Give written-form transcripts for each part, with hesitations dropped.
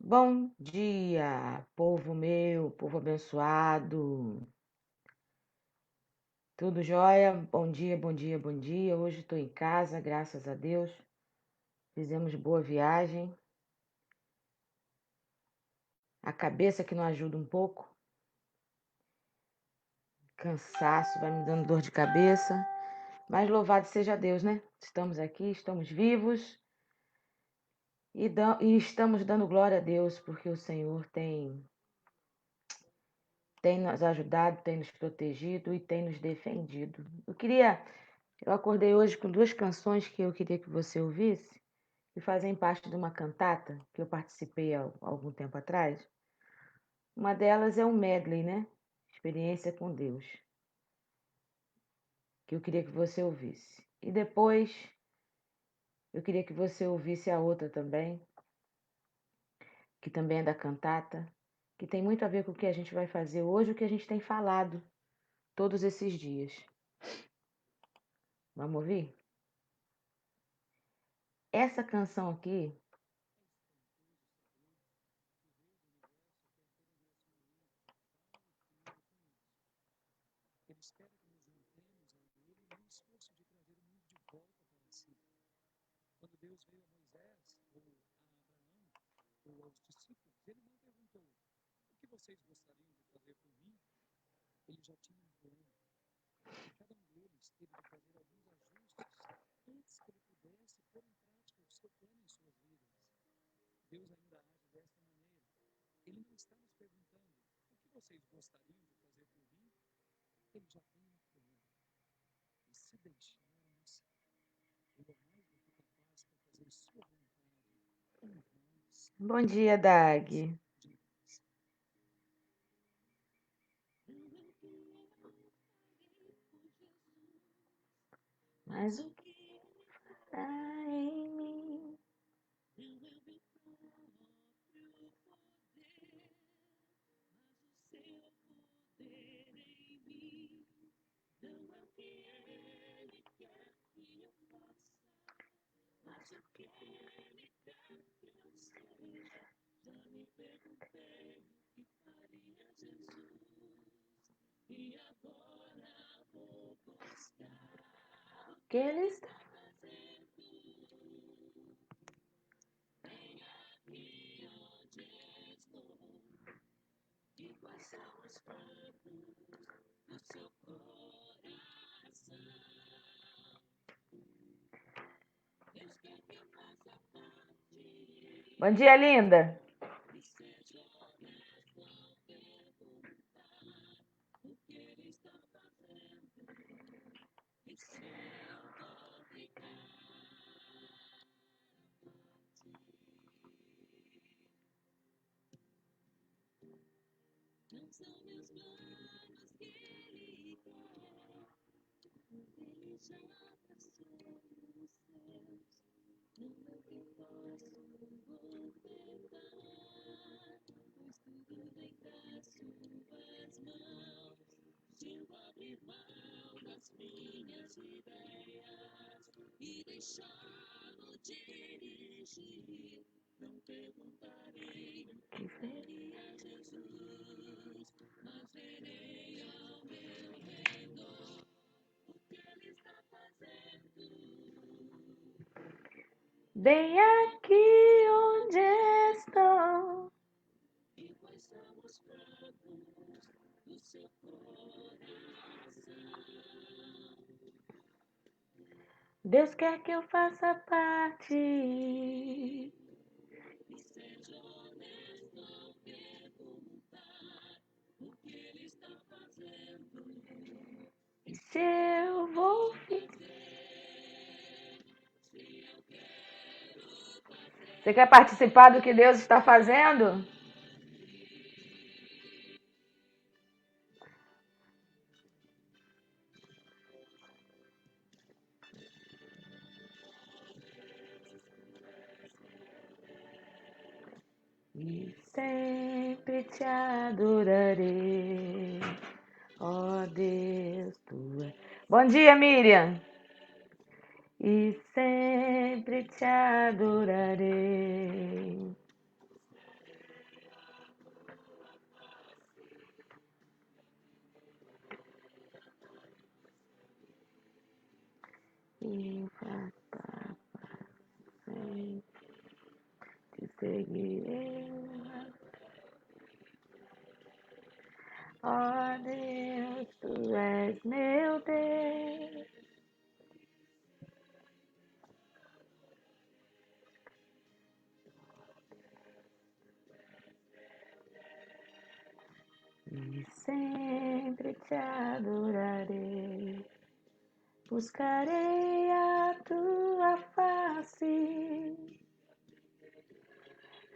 Bom dia, povo meu, povo abençoado. Tudo jóia? Bom dia, bom dia, bom dia. Hoje estou em casa, graças a Deus. Fizemos boa viagem. A cabeça que não ajuda um pouco. Cansaço, vai me dando dor de cabeça. Mas louvado seja Deus, né? Estamos aqui, estamos vivos e estamos dando glória a Deus, porque o Senhor tem nos ajudado, tem nos protegido e tem nos defendido. Eu acordei hoje com duas canções que eu queria que você ouvisse, que fazem parte de uma cantata que eu participei há algum tempo atrás. Uma delas é um medley, né? Experiência com Deus, que eu queria que você ouvisse. E depois eu queria que você ouvisse a outra também, que também é da cantata, que tem muito a ver com o que a gente vai fazer hoje, o que a gente tem falado todos esses dias. Vamos ouvir? Essa canção aqui. Ele espera que nos juntemos a Ele no esforço de trazer o mundo de volta para si. Quando Deus veio a Moisés, ou a Abraão, ou aos discípulos, Ele não perguntou: o que vocês gostariam de fazer por mim? Ele já tinha um plano. E cada um deles teve de fazer alguns ajustes antes que Ele pudesse pôr em prática o seu plano em suas vidas. Deus ainda age desta maneira. Ele não está nos perguntando: o que vocês gostariam de fazer por mim? Ele já tem um plano. E se deixarmos, Ele é mais do que capaz para fazer sua vontade em nós. Bom dia, Dag. Mas o que há em mim? Que ele está Bom dia, linda. Bem aqui onde estou. Deus quer que eu faça parte. E se eu vou. Você quer participar do que Deus está fazendo? E sempre te adorarei, ó Deus, tu és. Bom dia, Miriam. E sempre te adorarei. e para sempre te seguirei. Ó Deus, tu és meu Deus. E sempre te adorarei, buscarei a tua face,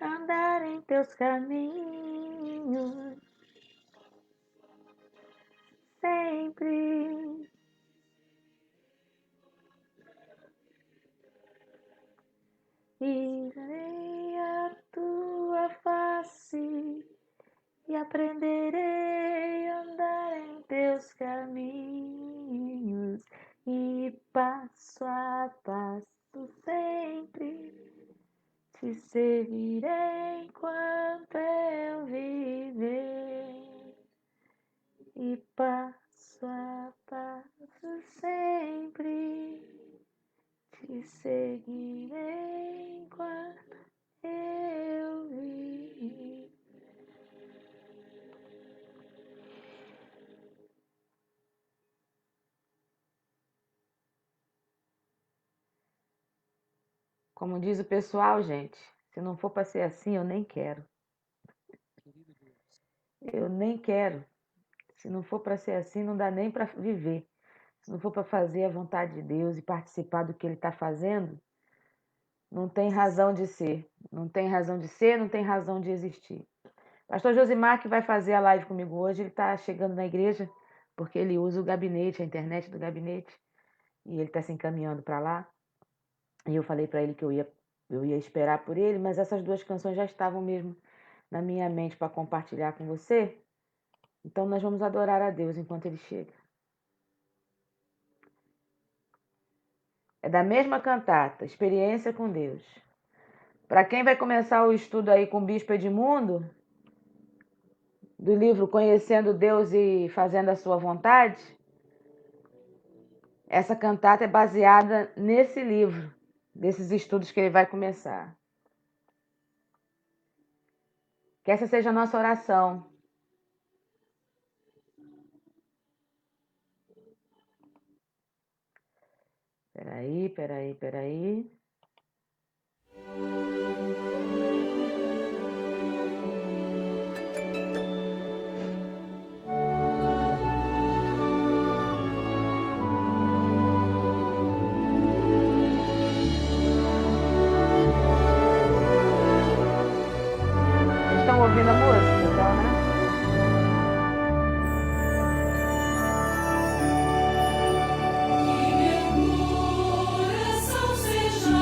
andar em teus caminhos, sempre. Irei a tua face e aprenderei a andar em teus caminhos, e passo a passo sempre te servirei enquanto eu viver, e passo a passo sempre te seguirei enquanto eu viver. Como diz o pessoal, gente, se não for para ser assim, eu nem quero. Querido Deus, Eu nem quero. Se não for para ser assim, não dá nem para viver. Se não for para fazer a vontade de Deus e participar do que Ele está fazendo, não tem razão de ser. Não tem razão de ser, não tem razão de existir. Pastor Josimar, que vai fazer a live comigo hoje, ele está chegando na igreja, porque ele usa o gabinete, a internet do gabinete, e ele está se encaminhando para lá. E eu falei para ele que eu ia esperar por ele, mas essas duas canções já estavam mesmo na minha mente para compartilhar com você. Então nós vamos adorar a Deus enquanto ele chega. É da mesma cantata, Experiência com Deus. Para quem vai começar o estudo aí com o Bispo Edmundo, do livro Conhecendo Deus e Fazendo a Sua Vontade, essa cantata é baseada nesse livro, desses estudos que ele vai começar. Que essa seja a nossa oração. Peraí. Vocês estão ouvindo a música, então, né? Que meu coração seja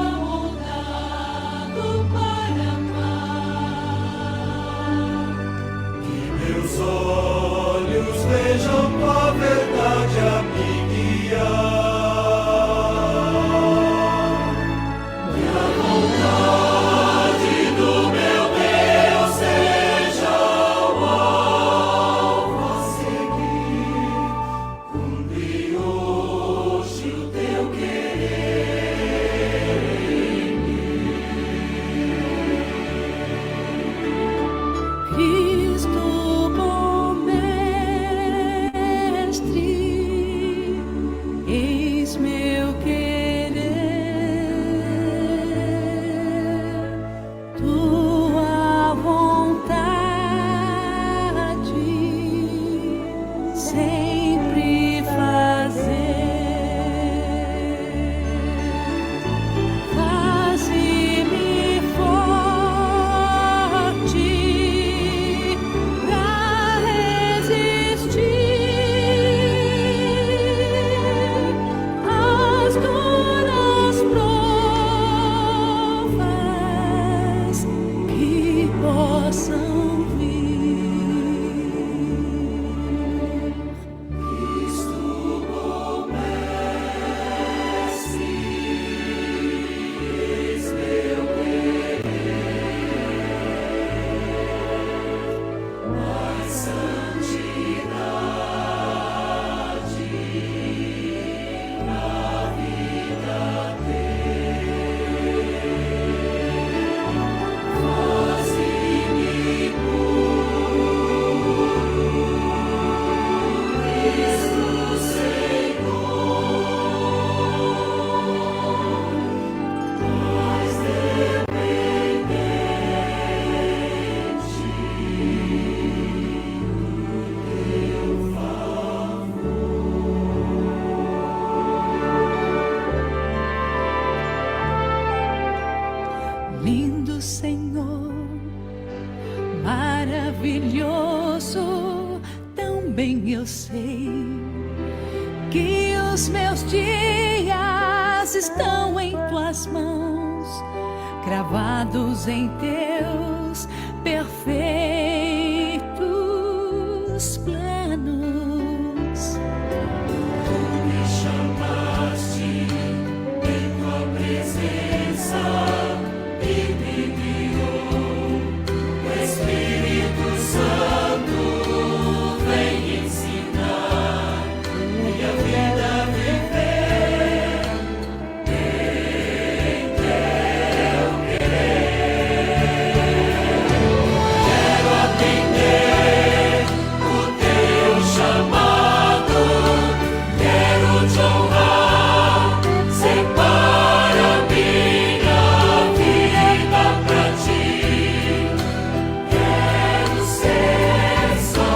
do Senhor, maravilhoso, tão bem eu sei que os meus dias estão em tuas mãos, cravados em teus perfeitos planos. Tu me chamaste em tua presença e me guiou. O Espírito Santo vem ensinar minha vida a viver em teu querer. Quero atender o teu chamado, quero te honrar, separa minha vida pra ti. Quero ser só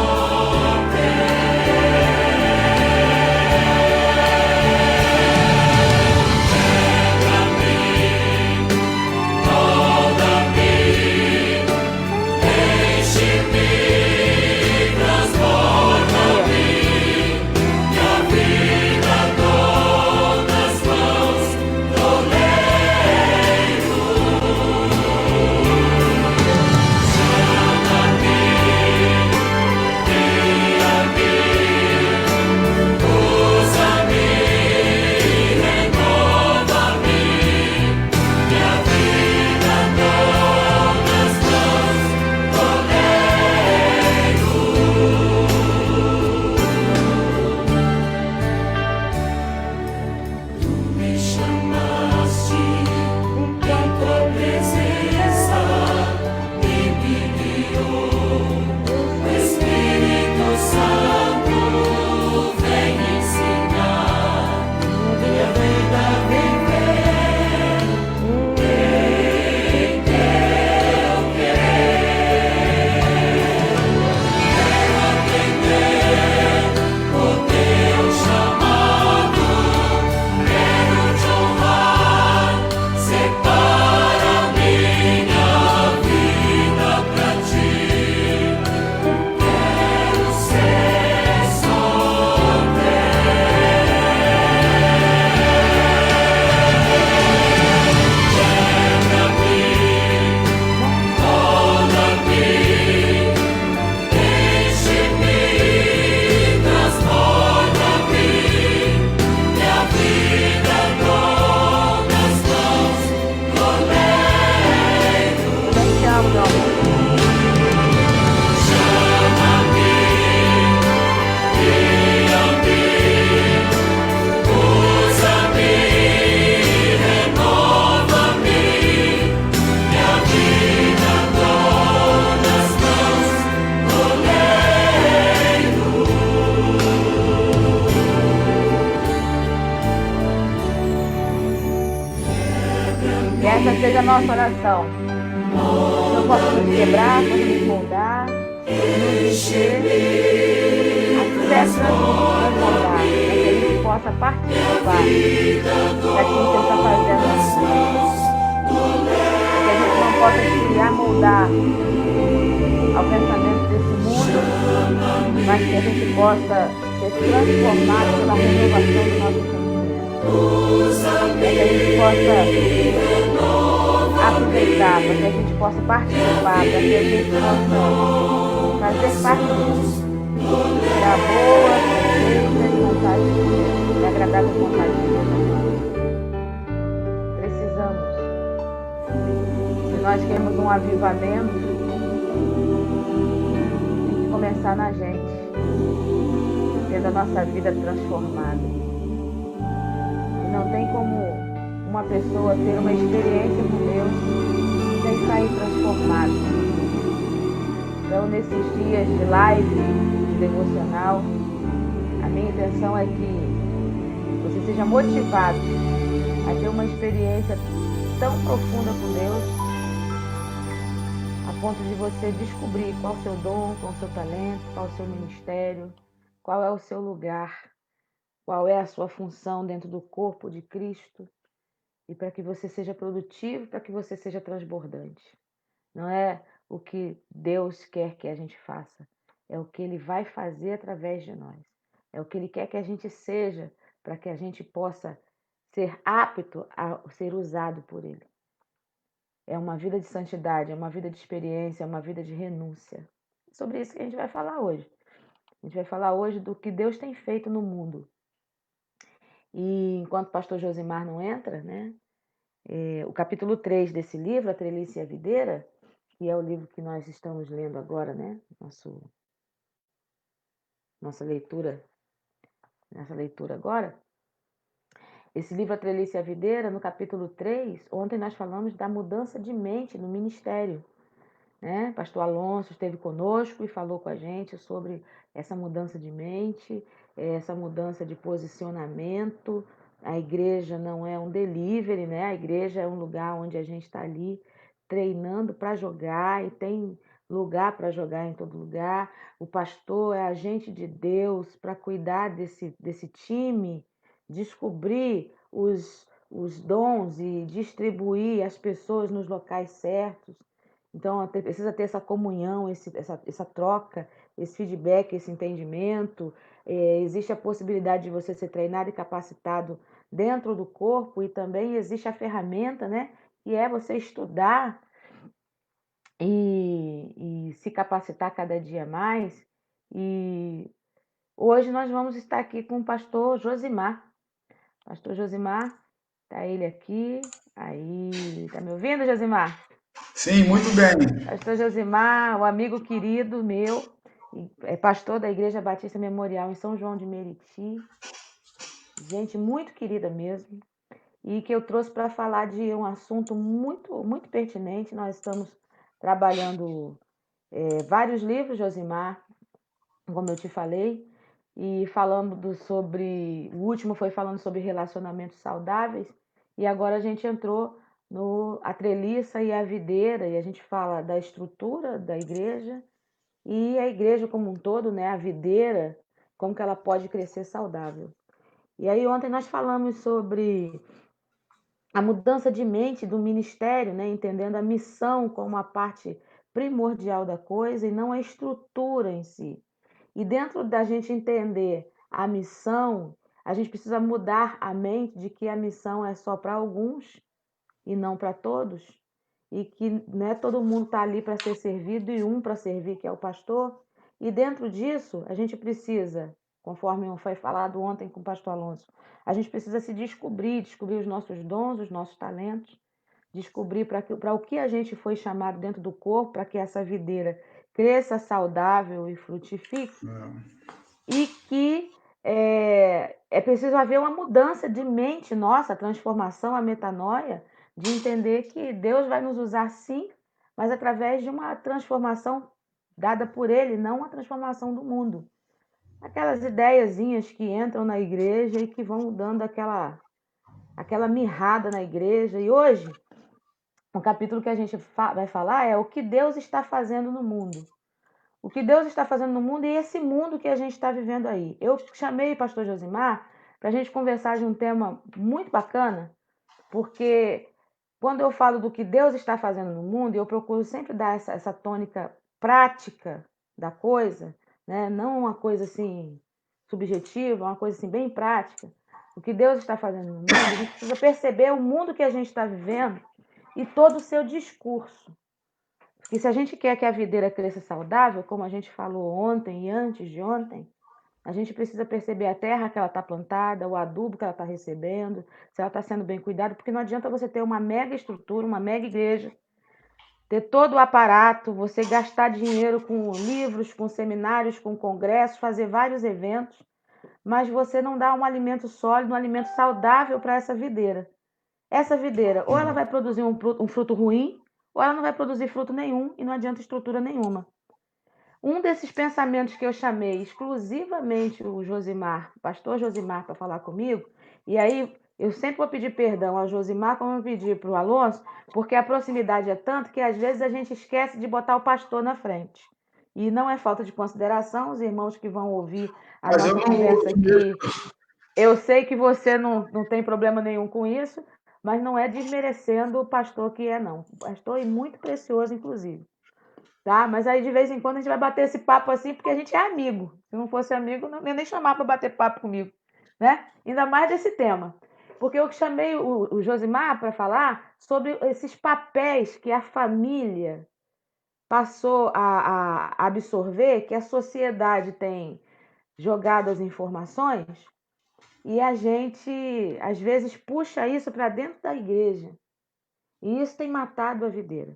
Que essa seja a nossa oração. Que o Senhor possa nos quebrar, possa nos moldar, nos encher, até transformar, para que a gente possa participar daquilo que Ele está fazendo na nossa vida. Que a gente não possa se amoldar ao pensamento desse mundo, mas que a gente possa ser transformado pela renovação do nosso entendimento. Para que a gente possa aproveitar, para que a gente possa participar, para que a gente possa fazer parte disso, da boa, perfeita e vontade de Deus, da agradável vontade de Deus. Precisamos. Se nós queremos um avivamento, tem que começar na gente, tendo a nossa vida transformada. Não tem como uma pessoa ter uma experiência com Deus sem sair transformado. Então, nesses dias de live, de devocional, a minha intenção é que você seja motivado a ter uma experiência tão profunda com Deus, a ponto de você descobrir qual é o seu dom, qual é o seu talento, qual é o seu ministério, qual é o seu lugar, qual é a sua função dentro do corpo de Cristo, e para que você seja produtivo, para que você seja transbordante. Não é o que Deus quer que a gente faça, é o que Ele vai fazer através de nós. É o que Ele quer que a gente seja, para que a gente possa ser apto a ser usado por Ele. É uma vida de santidade, é uma vida de experiência, é uma vida de renúncia. É sobre isso que a gente vai falar hoje. A gente vai falar hoje do que Deus tem feito no mundo. E enquanto o pastor Josimar não entra, né? O capítulo 3 desse livro, A Treliça e a Videira, que é o livro que nós estamos lendo agora, né? Nossa leitura, nessa leitura agora. Esse livro, A Treliça e a Videira, no capítulo 3, ontem nós falamos da mudança de mente no ministério. Né? Pastor Alonso esteve conosco e falou com a gente sobre essa mudança de mente, essa mudança de posicionamento. A igreja não é um delivery, né? A igreja é um lugar onde a gente está ali treinando para jogar e tem lugar para jogar em todo lugar. O pastor é agente de Deus para cuidar desse time, descobrir os dons e distribuir as pessoas nos locais certos. Então, precisa ter essa comunhão, essa troca, esse feedback, esse entendimento. Existe a possibilidade de você ser treinado e capacitado dentro do corpo, e também existe a ferramenta, né? Que é você estudar e se capacitar cada dia mais. E hoje nós vamos estar aqui com o pastor Josimar. Pastor Josimar, tá ele aqui. Aí, tá me ouvindo, Josimar? Sim, muito bem. Pastor Josimar, um amigo querido meu, é pastor da Igreja Batista Memorial em São João de Meriti. Gente muito querida mesmo. E que eu trouxe para falar de um assunto muito, muito pertinente. Nós estamos trabalhando vários livros, Josimar, como eu te falei, e falando sobre. O último foi falando sobre relacionamentos saudáveis, e agora a gente entrou no A Treliça e a Videira, e a gente fala da estrutura da igreja e a igreja como um todo, né? A videira, como que ela pode crescer saudável. E aí ontem nós falamos sobre a mudança de mente do ministério, né? Entendendo a missão como a parte primordial da coisa e não a estrutura em si. E dentro da gente entender a missão, a gente precisa mudar a mente de que a missão é só para alguns e não para todos, e que né, todo mundo está ali para ser servido e um para servir, que é o pastor. E dentro disso, a gente precisa, conforme foi falado ontem com o pastor Alonso, a gente precisa se descobrir os nossos dons, os nossos talentos, descobrir para o que a gente foi chamado dentro do corpo, para que essa videira cresça saudável e frutifique, e que é preciso haver uma mudança de mente nossa, a transformação, a metanoia, de entender que Deus vai nos usar sim, mas através de uma transformação dada por Ele, não uma transformação do mundo. Aquelas ideiazinhas que entram na igreja e que vão dando aquela mirrada na igreja. E hoje, o capítulo que a gente vai falar é o que Deus está fazendo no mundo. O que Deus está fazendo no mundo e esse mundo que a gente está vivendo aí. Eu chamei o pastor Josimar para a gente conversar de um tema muito bacana, porque quando eu falo do que Deus está fazendo no mundo, eu procuro sempre dar essa tônica prática da coisa, né? Não uma coisa assim subjetiva, uma coisa assim bem prática. O que Deus está fazendo no mundo, a gente precisa perceber o mundo que a gente está vivendo e todo o seu discurso. Porque se a gente quer que a videira cresça saudável, como a gente falou ontem e antes de ontem, a gente precisa perceber a terra que ela está plantada, o adubo que ela está recebendo, se ela está sendo bem cuidada, porque não adianta você ter uma mega estrutura, uma mega igreja, ter todo o aparato, você gastar dinheiro com livros, com seminários, com congressos, fazer vários eventos, mas você não dá um alimento sólido, um alimento saudável para essa videira. Essa videira, ou ela vai produzir um fruto ruim, ou ela não vai produzir fruto nenhum e não adianta estrutura nenhuma. Um desses pensamentos que eu chamei exclusivamente o Josimar, pastor Josimar, para falar comigo, e aí eu sempre vou pedir perdão ao Josimar, como eu pedi para o Alonso, porque a proximidade é tanto que às vezes a gente esquece de botar o pastor na frente. E não é falta de consideração, os irmãos que vão ouvir a nossa conversa aqui, eu sei que você não tem problema nenhum com isso, mas não é desmerecendo o pastor que é, não. O pastor é muito precioso, inclusive. Tá? Mas aí, de vez em quando, a gente vai bater esse papo assim, porque a gente é amigo. Se não fosse amigo, não ia nem chamar para bater papo comigo, né? Ainda mais desse tema. Porque eu chamei o Josimar para falar sobre esses papéis que a família passou a absorver, que a sociedade tem jogado as informações, e a gente, às vezes, puxa isso para dentro da igreja. E isso tem matado a videira.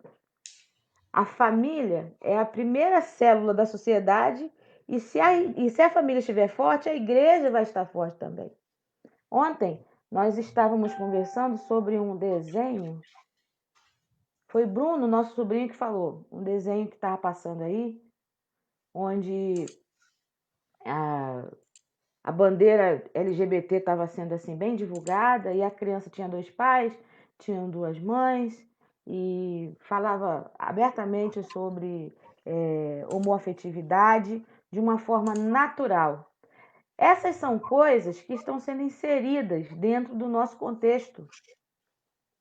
A família é a primeira célula da sociedade, e se a família estiver forte, a igreja vai estar forte também. Ontem, nós estávamos conversando sobre um desenho. Foi Bruno, nosso sobrinho, que falou. Um desenho que estava passando aí, onde a bandeira LGBT estava sendo assim bem divulgada, e a criança tinha 2 pais, tinham 2 mães, e falava abertamente sobre homoafetividade de uma forma natural. Essas são coisas que estão sendo inseridas dentro do nosso contexto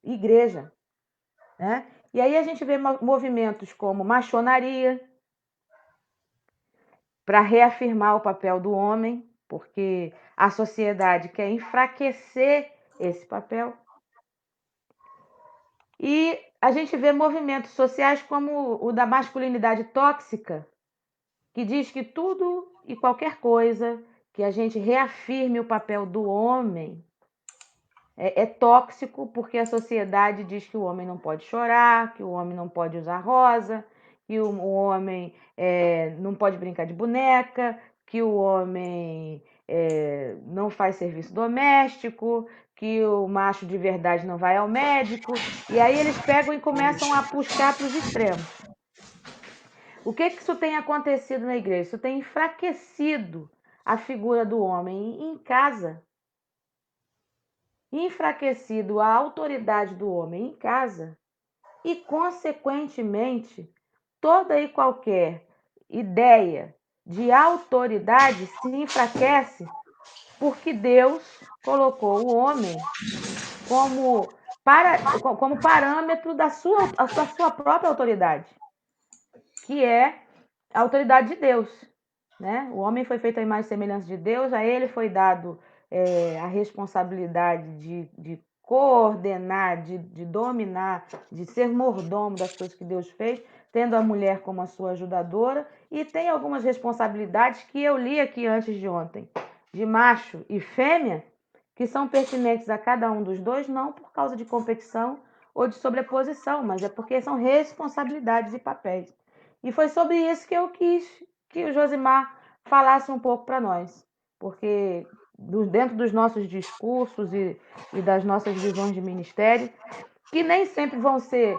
igreja, né? E aí a gente vê movimentos como maçonaria, para reafirmar o papel do homem, porque a sociedade quer enfraquecer esse papel. E a gente vê movimentos sociais como o da masculinidade tóxica, que diz que tudo e qualquer coisa que a gente reafirme o papel do homem é tóxico, porque a sociedade diz que o homem não pode chorar, que o homem não pode usar rosa, que o homem não pode brincar de boneca, que o homem não faz serviço doméstico, que o macho de verdade não vai ao médico. E aí eles pegam e começam a puxar para os extremos. O que isso tem acontecido na igreja? Isso tem enfraquecido a figura do homem em casa, enfraquecido a autoridade do homem em casa e, consequentemente, toda e qualquer ideia de autoridade se enfraquece, porque Deus colocou o homem como parâmetro da sua própria autoridade, que é a autoridade de Deus, né? O homem foi feito à imagem e semelhança de Deus, a ele foi dado a responsabilidade de coordenar, de dominar, de ser mordomo das coisas que Deus fez, tendo a mulher como a sua ajudadora, e tem algumas responsabilidades que eu li aqui antes de ontem, de macho e fêmea, que são pertinentes a cada um dos dois, não por causa de competição ou de sobreposição, mas é porque são responsabilidades e papéis. E foi sobre isso que eu quis que o Josimar falasse um pouco para nós, porque dentro dos nossos discursos e das nossas visões de ministério, que nem sempre vão ser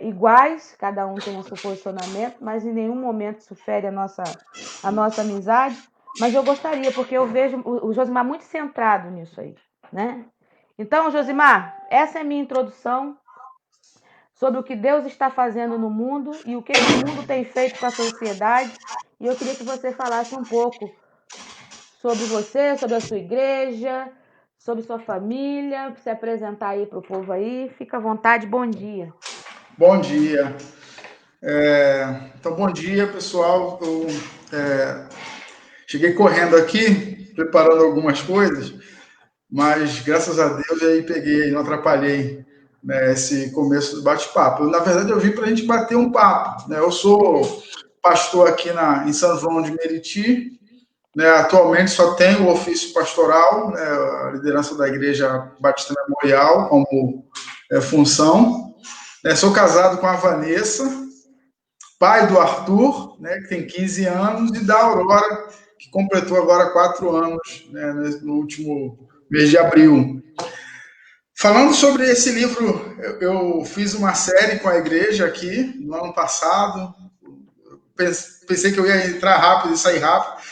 iguais, cada um tem o seu posicionamento, mas em nenhum momento isso fere a nossa amizade. Mas eu gostaria, porque eu vejo o Josimar muito centrado nisso aí, né? Então, Josimar, essa é a minha introdução sobre o que Deus está fazendo no mundo e o que o mundo tem feito com a sociedade. E eu queria que você falasse um pouco sobre você, sobre a sua igreja, sobre sua família, se apresentar aí para o povo aí. Fica à vontade, bom dia. Bom dia. Então, bom dia, pessoal. Eu cheguei correndo aqui, preparando algumas coisas, mas graças a Deus aí peguei, não atrapalhei, né, esse começo do bate-papo. Na verdade, eu vim para a gente bater um papo, né? Eu sou pastor aqui em São João de Meriti, né? Atualmente só tenho o ofício pastoral, né, a liderança da Igreja Batista Memorial como função. Sou casado com a Vanessa, pai do Arthur, né, que tem 15 anos, e da Aurora, que completou agora 4 anos, né, no último mês de abril. Falando sobre esse livro, eu fiz uma série com a igreja aqui no ano passado. Pensei que eu ia entrar rápido e sair rápido.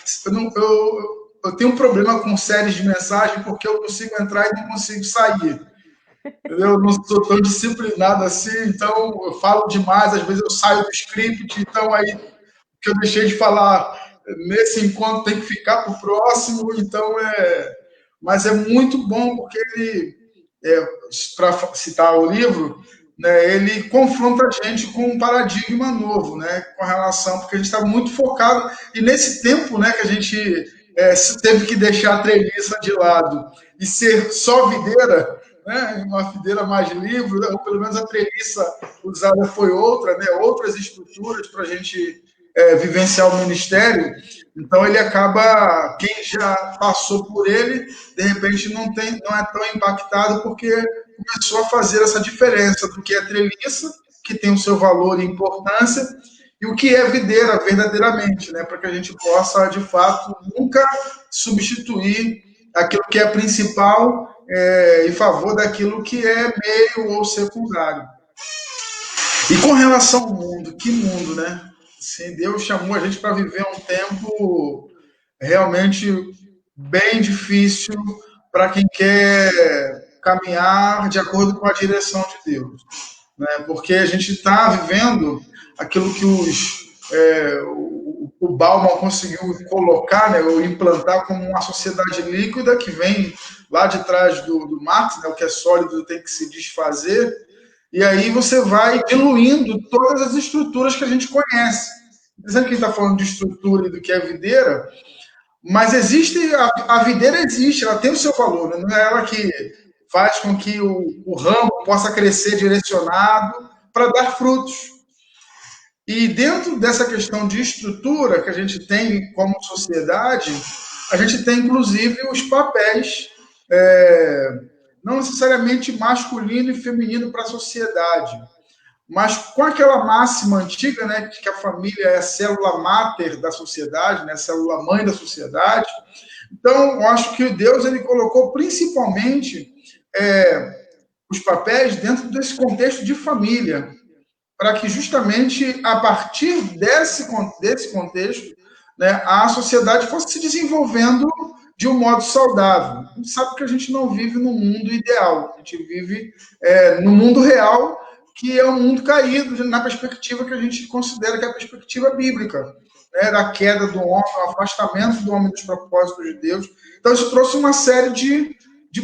Eu tenho um problema com séries de mensagem porque eu consigo entrar e não consigo sair. Eu não sou tão disciplinado assim, então eu falo demais, às vezes eu saio do script, então aí o que eu deixei de falar nesse encontro tem que ficar para o próximo, então mas é muito bom porque para citar o livro, né, ele confronta a gente com um paradigma novo, né, com relação, porque a gente estava muito focado, e nesse tempo, né, que a gente teve que deixar a treliça de lado e ser só videira, né, uma videira mais livre, ou pelo menos a treliça usada foi outra, né, outras estruturas para a gente vivenciar o ministério. Então ele acaba, quem já passou por ele, de repente não é tão impactado, porque começou a fazer essa diferença do que é treliça, que tem o seu valor e importância, e o que é videira verdadeiramente, né? Para que a gente possa, de fato, nunca substituir aquilo que é principal em favor daquilo que é meio ou secundário. E com relação ao mundo, que mundo, né? Assim, Deus chamou a gente para viver um tempo realmente bem difícil para quem quer caminhar de acordo com a direção de Deus, né? Porque a gente está vivendo aquilo que o Bauman conseguiu colocar, né, ou implantar como uma sociedade líquida que vem lá de trás do Marx, né, o que é sólido tem que se desfazer, e aí você vai diluindo todas as estruturas que a gente conhece. Dizendo que a gente está falando de estrutura e do que é videira, mas existe, a videira existe, ela tem o seu valor, né? Não é ela que faz com que o ramo possa crescer direcionado para dar frutos. E dentro dessa questão de estrutura que a gente tem como sociedade, a gente tem inclusive os papéis, não necessariamente masculino e feminino para a sociedade, mas com aquela máxima antiga, né, que a família é a célula máter da sociedade, né, a célula mãe da sociedade. Então, eu acho que Deus ele colocou principalmente os papéis dentro desse contexto de família, para que justamente a partir desse contexto, né, a sociedade fosse se desenvolvendo de um modo saudável. A gente sabe que a gente não vive no mundo ideal, a gente vive no mundo real, que é um mundo caído na perspectiva que a gente considera que é a perspectiva bíblica, né, da queda do homem, o afastamento do homem dos propósitos de Deus. Então, isso trouxe uma série de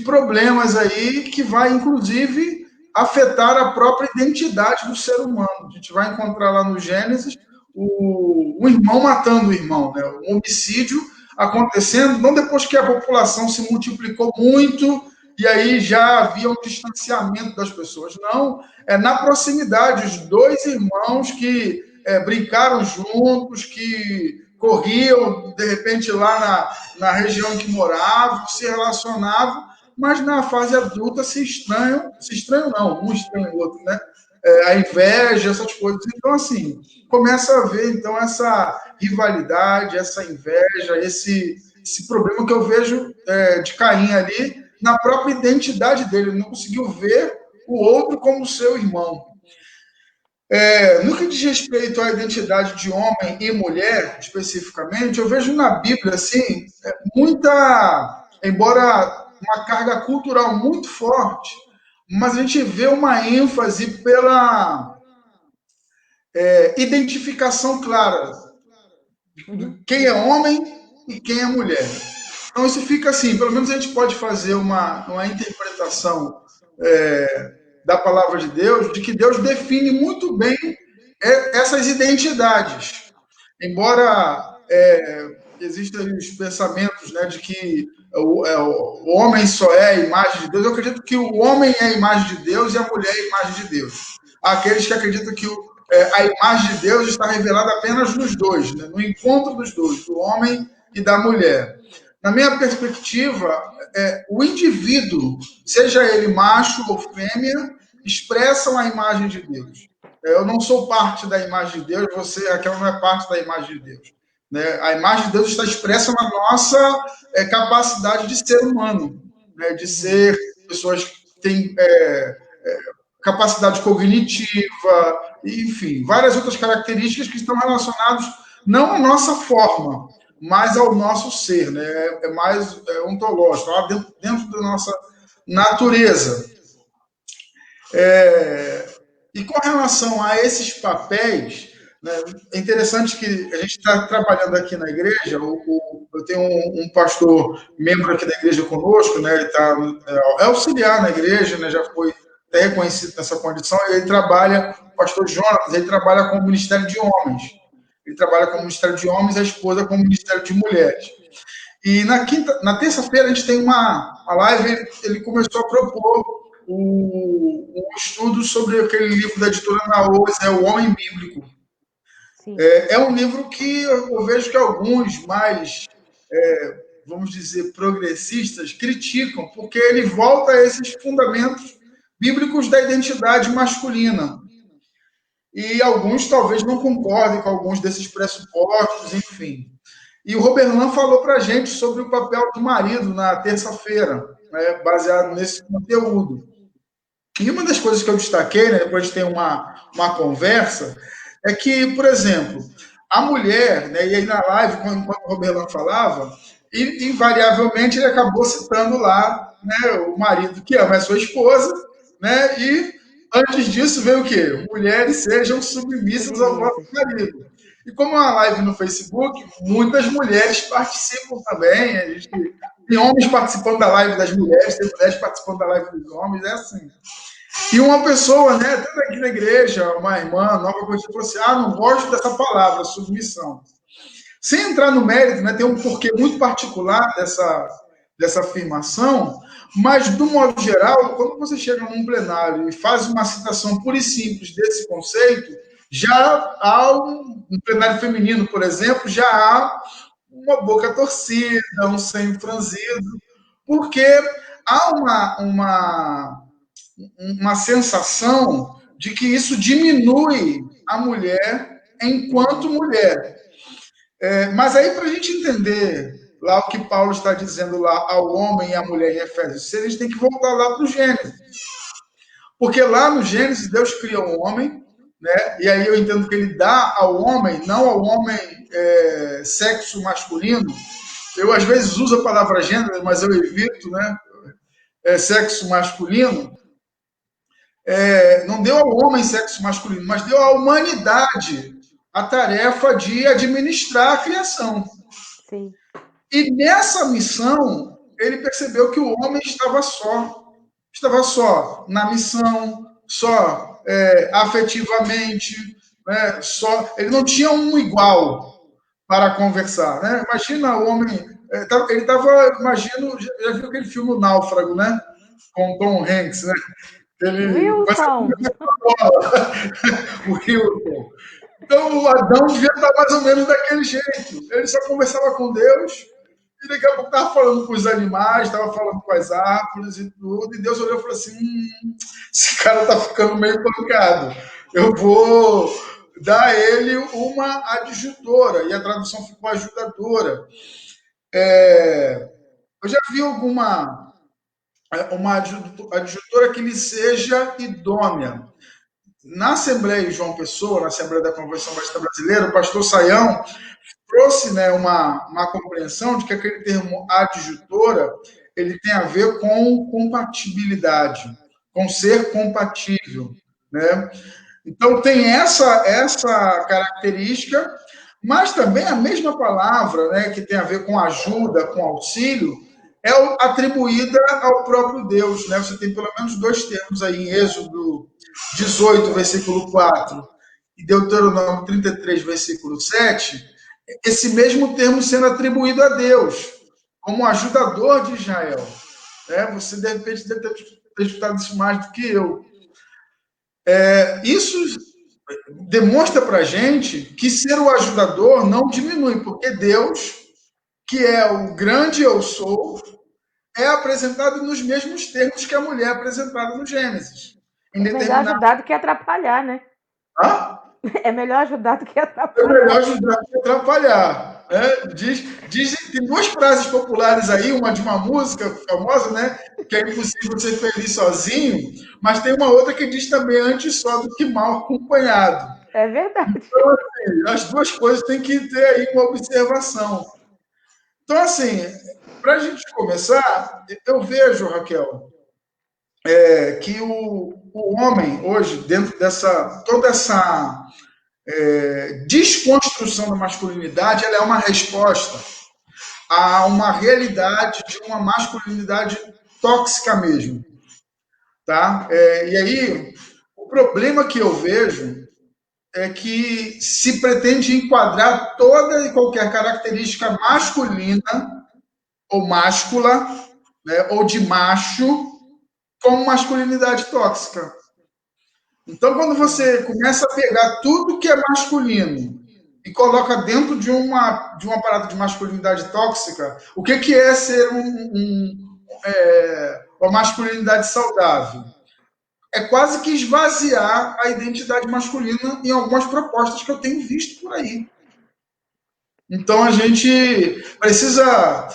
problemas aí que vai, inclusive, afetar a própria identidade do ser humano. A gente vai encontrar lá no Gênesis o irmão matando o irmão, né, um homicídio acontecendo, não depois que a população se multiplicou muito, e aí já havia um distanciamento das pessoas. Não, na proximidade, os dois irmãos que brincaram juntos, que corriam, de repente, lá na região em que moravam, se relacionavam, mas na fase adulta se estranham não, um estranha o outro, né? A inveja, essas coisas. Então, assim, começa a haver, então, essa rivalidade, essa inveja, esse problema que eu vejo de Caim ali, na própria identidade dele. Ele não conseguiu ver o outro como seu irmão. No que diz respeito à identidade de homem e mulher, especificamente, eu vejo na Bíblia, assim, embora uma carga cultural muito forte, mas a gente vê uma ênfase pela identificação clara de quem é homem e quem é mulher. Então, isso fica assim, pelo menos a gente pode fazer uma interpretação da palavra de Deus, de que Deus define muito bem essas identidades. Embora existam os pensamentos, né, de que o homem só é a imagem de Deus, eu acredito que o homem é a imagem de Deus e a mulher é a imagem de Deus. Há aqueles que acreditam que a imagem de Deus está revelada apenas nos dois, né, no encontro dos dois, do homem e da mulher. Na minha perspectiva, o indivíduo, seja ele macho ou fêmea, expressam a imagem de Deus. Eu não sou parte da imagem de Deus, você, Raquel, não é parte da imagem de Deus. Né? A imagem de Deus está expressa na nossa capacidade de ser humano, né? De ser pessoas que têm capacidade cognitiva, enfim, várias outras características que estão relacionadas não à nossa forma, mas ao nosso ser, né? É mais ontológico, lá dentro da nossa natureza. E com relação a esses papéis, né? É interessante que a gente está trabalhando aqui na igreja, eu tenho um pastor, membro aqui da igreja conosco, né? Ele é auxiliar na igreja, né? Já foi até reconhecido nessa condição, e ele trabalha, o pastor Jonas, ele trabalha com o Ministério de Homens. Ele trabalha com o Ministério de Homens, a esposa com o Ministério de Mulheres. E na terça-feira, a gente tem uma live, ele começou a propor um estudo sobre aquele livro da editora Naos, O Homem Bíblico. É um livro que eu vejo que alguns mais, vamos dizer, progressistas criticam, porque ele volta a esses fundamentos bíblicos da identidade masculina. E alguns talvez não concordem com alguns desses pressupostos, enfim. E o Roberlan falou para a gente sobre o papel do marido na terça-feira, né, baseado nesse conteúdo. E uma das coisas que eu destaquei, né, depois de ter uma conversa, é que, por exemplo, a mulher, né, e aí na live, quando o Roberlan falava, invariavelmente ele acabou citando lá, né, o marido que ama a sua esposa, né, e antes disso veio o quê? Mulheres sejam submissas ao vosso marido. E como é uma live no Facebook, muitas mulheres participam também. A gente tem homens participando da live das mulheres, tem mulheres participando da live dos homens, é assim. E uma pessoa, né, até aqui na igreja, uma irmã nova coisa, falou assim: não gosto dessa palavra, submissão. Sem entrar no mérito, né, tem um porquê muito particular dessa afirmação, mas, do modo geral, quando você chega num plenário e faz uma citação pura e simples desse conceito, já há um plenário feminino, por exemplo, já há uma boca torcida, um senho franzido, porque há uma sensação de que isso diminui a mulher enquanto mulher. Mas aí, para a gente entender lá o que Paulo está dizendo lá ao homem e à mulher em Efésios 6, a gente tem que voltar lá para o Gênesis. Porque lá no Gênesis, Deus cria um homem, né? E aí eu entendo que ele dá ao homem, não ao homem sexo masculino. Eu, às vezes, uso a palavra gênero, mas eu evito, né? Sexo masculino. Não deu ao homem sexo masculino, mas deu à humanidade a tarefa de administrar a criação. Sim. E nessa missão, ele percebeu que o homem estava só na missão, só afetivamente, né? Ele não tinha um igual para conversar, né? Imagina o homem, ele estava, imagino, já viu aquele filme O Náufrago, né? Com Tom Hanks, né? Wilson! O Wilson. Então, o Adão devia estar mais ou menos daquele jeito. Ele só conversava com Deus e daqui a pouco estava falando com os animais, estava falando com as árvores e tudo. E Deus olhou e falou assim: esse cara está ficando meio pancado. Eu vou dar a ele uma adjutora. E a tradução ficou ajudadora. Eu já vi uma adjutora que lhe seja idônea. Na Assembleia de João Pessoa, na Assembleia da Convenção Batista Brasileira, o pastor Saião trouxe, né, uma compreensão de que aquele termo adjutora ele tem a ver com compatibilidade, com ser compatível, né? Então tem essa característica, mas também a mesma palavra, né, que tem a ver com ajuda, com auxílio, é atribuída ao próprio Deus, né? Você tem pelo menos dois termos aí em Êxodo 18, versículo 4, e Deuteronômio 33, versículo 7, esse mesmo termo sendo atribuído a Deus, como ajudador de Israel. Você, de repente, deve ter escutado isso mais do que eu. Isso demonstra para a gente que ser o ajudador não diminui, porque Deus, que é o grande eu sou, é apresentado nos mesmos termos que a mulher é apresentada no Gênesis. É melhor ajudar do que atrapalhar, né? É melhor ajudar do que atrapalhar. É melhor ajudar do que atrapalhar. Tem duas frases populares aí, uma de uma música famosa, né? Que é impossível ser feliz sozinho, mas tem uma outra que diz também antes só do que mal acompanhado. É verdade. Então, assim, as duas coisas têm que ter aí uma observação. Então, assim, para a gente começar, eu vejo, Raquel, que o homem hoje, dentro dessa toda essa desconstrução da masculinidade, ela é uma resposta a uma realidade de uma masculinidade tóxica mesmo, tá? E aí, o problema que eu vejo é que se pretende enquadrar toda e qualquer característica masculina ou máscula, né, ou de macho, como masculinidade tóxica. Então, quando você começa a pegar tudo que é masculino e coloca dentro de uma parada de masculinidade tóxica, o que é ser uma masculinidade saudável? É quase que esvaziar a identidade masculina em algumas propostas que eu tenho visto por aí. Então, a gente precisa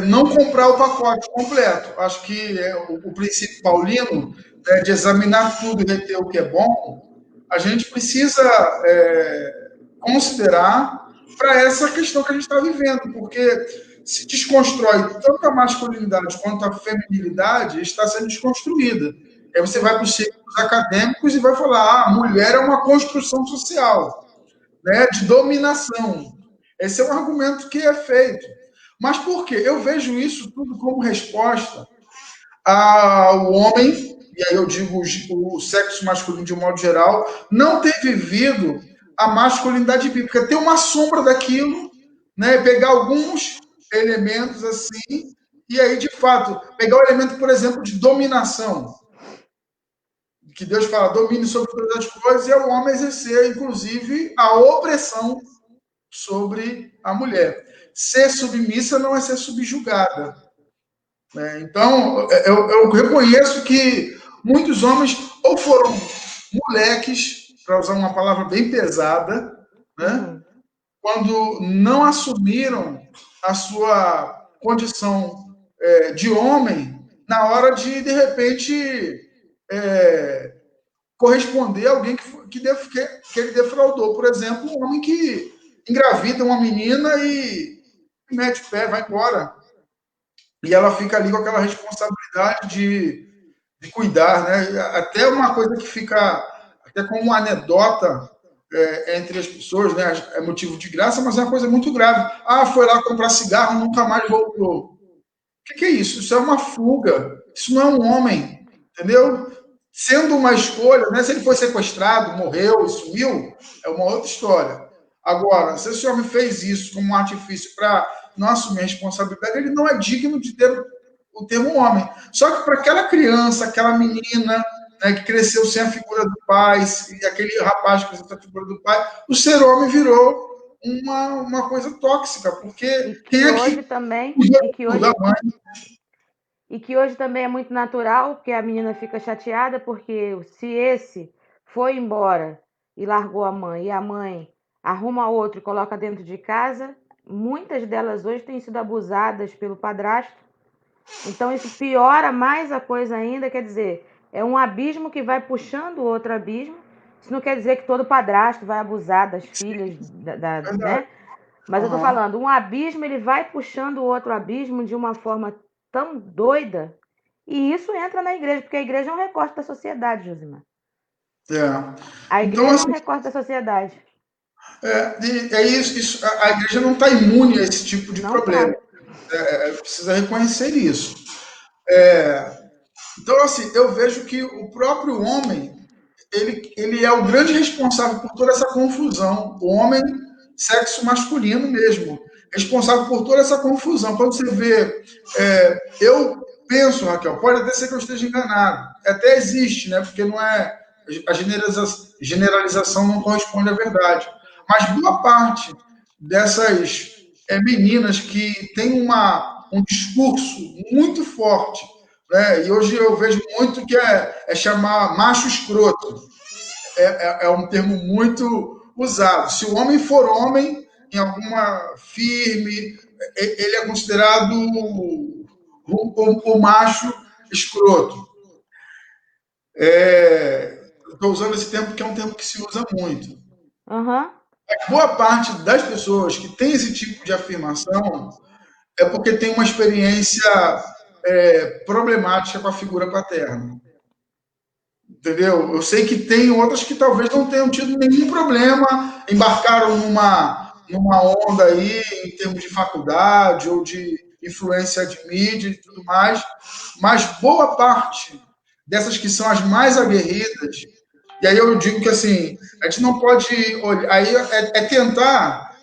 não comprar o pacote completo. Acho que o princípio paulino, de examinar tudo e reter o que é bom, a gente precisa considerar para essa questão que a gente está vivendo, porque se desconstrói tanto a masculinidade quanto a feminilidade, está sendo desconstruída. Aí você vai para os círculos acadêmicos e vai falar: a mulher é uma construção social, né, de dominação. Esse é um argumento que é feito. Mas por quê? Eu vejo isso tudo como resposta ao homem, e aí eu digo o sexo masculino de um modo geral, não ter vivido a masculinidade bíblica, ter uma sombra daquilo, né? Pegar alguns elementos assim, e aí, de fato, pegar o elemento, por exemplo, de dominação, que Deus fala, domine sobre todas as coisas, e é o homem exercer, inclusive, a opressão sobre a mulher. Ser submissa não é ser subjugada. Né? Então, eu reconheço que muitos homens ou foram moleques, para usar uma palavra bem pesada, né? Quando não assumiram a sua condição de homem, na hora de repente, corresponder a alguém que ele defraudou. Por exemplo, um homem que engravida uma menina e mete o pé, vai embora. E ela fica ali com aquela responsabilidade de cuidar, né? Até uma coisa que fica até como uma anedota entre as pessoas, né? É motivo de graça, mas é uma coisa muito grave. Ah, foi lá comprar cigarro, nunca mais voltou. O que é isso? Isso é uma fuga. Isso não é um homem, entendeu? Sendo uma escolha, né? Se ele foi sequestrado, morreu, sumiu, é uma outra história. Agora, se esse homem fez isso como um artifício para não assumir a responsabilidade, ele não é digno de ter o termo homem. Só que para aquela criança, aquela menina, né, que cresceu sem a figura do pai, e aquele rapaz que cresceu sem a figura do pai, o ser homem virou uma coisa tóxica, porque quem é que também da mãe? E que hoje também é muito natural, porque a menina fica chateada, porque se esse foi embora e largou a mãe, e a mãe arruma outro e coloca dentro de casa, muitas delas hoje têm sido abusadas pelo padrasto. Então isso piora mais a coisa ainda, quer dizer, é um abismo que vai puxando outro abismo. Isso não quer dizer que todo padrasto vai abusar das filhas, né? Mas eu tô falando, um abismo ele vai puxando o outro abismo de uma forma tão doida, e isso entra na igreja, porque a igreja é um recorte da sociedade, Josimar. A igreja então, é um recorte da sociedade. Isso, a igreja não está imune a esse tipo de problema. Precisa reconhecer isso. Então, assim, eu vejo que o próprio homem, ele é o grande responsável por toda essa confusão. O homem, sexo masculino mesmo, responsável por toda essa confusão. Quando você vê... eu penso, Raquel, pode até ser que eu esteja enganado. Até existe, né? Porque não é... A generalização não corresponde à verdade. Mas boa parte dessas meninas que têm um discurso muito forte, né? E hoje eu vejo muito que é chamar macho escroto. É um termo muito usado. Se o homem for homem, em alguma firme, ele é considerado o macho escroto. Estou usando esse termo porque é um termo que se usa muito. Boa parte das pessoas que tem esse tipo de afirmação é porque tem uma experiência problemática com a figura paterna. entendeu? Eu sei que tem outras que talvez não tenham tido nenhum problema, embarcaram numa onda aí em termos de faculdade ou de influência de mídia e tudo mais, mas boa parte dessas que são as mais aguerridas, e aí eu digo que assim, a gente não pode olhar, aí é tentar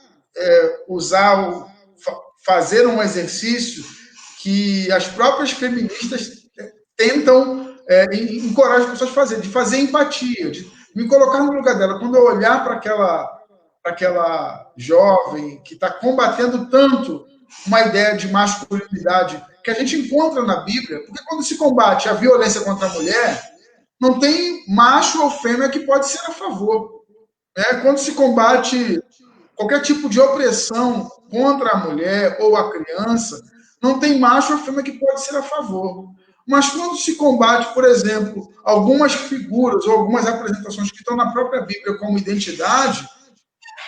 usar, fazer um exercício que as próprias feministas tentam encorajar as pessoas a fazer, de fazer empatia, de me colocar no lugar dela. Quando eu olhar para aquela jovem que está combatendo tanto uma ideia de masculinidade que a gente encontra na Bíblia, porque quando se combate a violência contra a mulher, não tem macho ou fêmea que pode ser a favor. Né? Quando se combate qualquer tipo de opressão contra a mulher ou a criança, não tem macho ou fêmea que pode ser a favor. Mas quando se combate, por exemplo, algumas figuras ou algumas apresentações que estão na própria Bíblia como identidade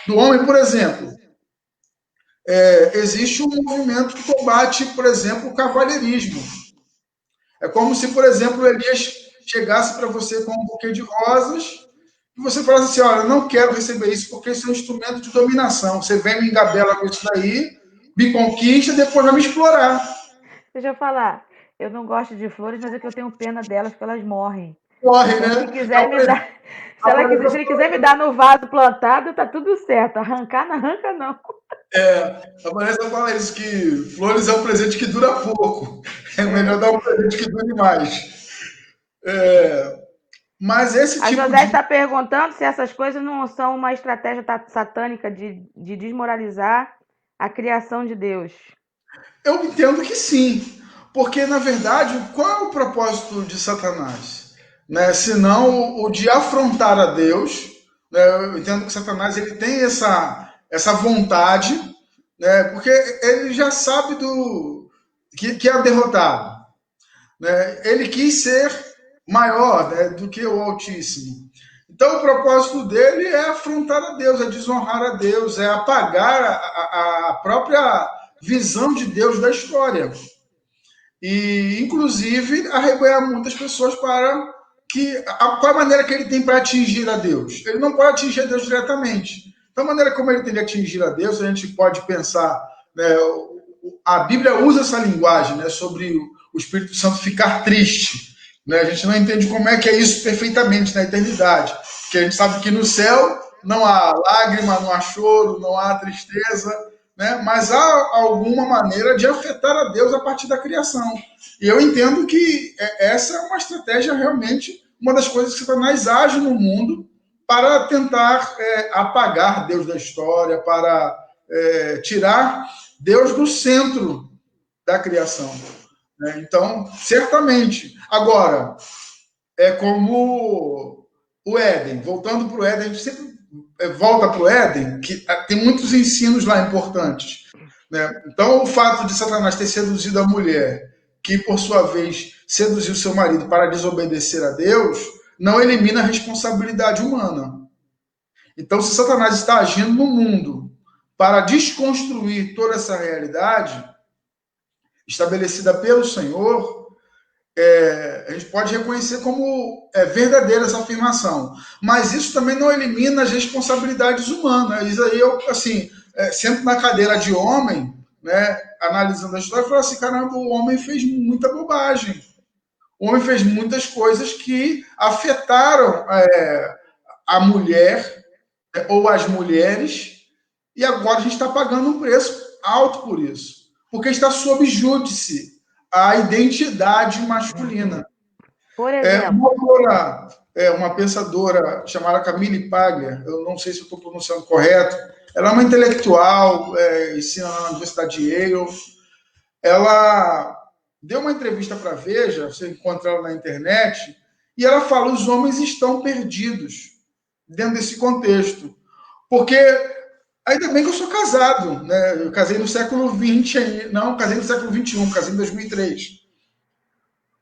do homem, por exemplo, existe um movimento que combate, por exemplo, o cavalheirismo. É como se, por exemplo, Elias chegasse para você com um buquê de rosas e você falasse assim, olha, eu não quero receber isso porque isso é um instrumento de dominação. Você vem me engabela com isso daí, me conquista, depois vai me explorar. Deixa eu falar. Eu não gosto de flores, mas é que eu tenho pena delas, porque elas morrem. Morre, Então, né? se quiser me dar, se ele quiser me dar no vaso plantado, tá tudo certo. Arrancar, não arranca, não. A Vanessa fala isso, que flores é um presente que dura pouco. É melhor dar um presente que dure mais. Mas esse A tipo José está perguntando se essas coisas não são uma estratégia satânica de desmoralizar a criação de Deus. Eu entendo que sim. Porque, na verdade, qual é o propósito de Satanás? Né? Senão o de afrontar a Deus. Né? Eu entendo que Satanás ele tem essa vontade, né? Porque ele já sabe que é derrotado. Né? Ele quis ser maior, né, do que o Altíssimo. Então, o propósito dele é afrontar a Deus, é desonrar a Deus, é apagar a própria visão de Deus da história. E, inclusive, arrebanhar muitas pessoas para que... Qual a maneira que ele tem para atingir a Deus? Ele não pode atingir a Deus diretamente. Então, a maneira como ele tem de atingir a Deus, a gente pode pensar... Né, a Bíblia usa essa linguagem, né, sobre o Espírito Santo ficar triste. Né? A gente não entende como é que é isso perfeitamente na eternidade. Porque a gente sabe que no céu não há lágrima, não há choro, não há tristeza... Né? Mas há alguma maneira de afetar a Deus a partir da criação. E eu entendo que essa é uma estratégia realmente, uma das coisas que Satanás age no mundo para tentar apagar Deus da história, para tirar Deus do centro da criação. Né? Então, certamente. Agora, é como o Éden. Voltando para o Éden, a gente sempre volta para o Éden, que tem muitos ensinos lá importantes. Né? Então, o fato de Satanás ter seduzido a mulher, que por sua vez seduziu seu marido para desobedecer a Deus, não elimina a responsabilidade humana. Então, se Satanás está agindo no mundo para desconstruir toda essa realidade estabelecida pelo Senhor, a gente pode reconhecer como verdadeira essa afirmação. Mas isso também não elimina as responsabilidades humanas. Isso aí eu, assim, sento na cadeira de homem, né, analisando a história, e falo assim, caramba, o homem fez muita bobagem. O homem fez muitas coisas que afetaram a mulher, ou as mulheres, e agora a gente está pagando um preço alto por isso. Porque está sob júdice a identidade masculina. Por exemplo, uma pensadora chamada Camille Paglia, eu não sei se eu estou pronunciando correto, ela é uma intelectual, ensina na Universidade de Yale. Ela deu uma entrevista para a Veja, você encontra ela na internet, e ela fala: os homens estão perdidos dentro desse contexto. Porque ainda bem que eu sou casado, né? Eu casei no século XX, não, casei no século XXI, casei em 2003.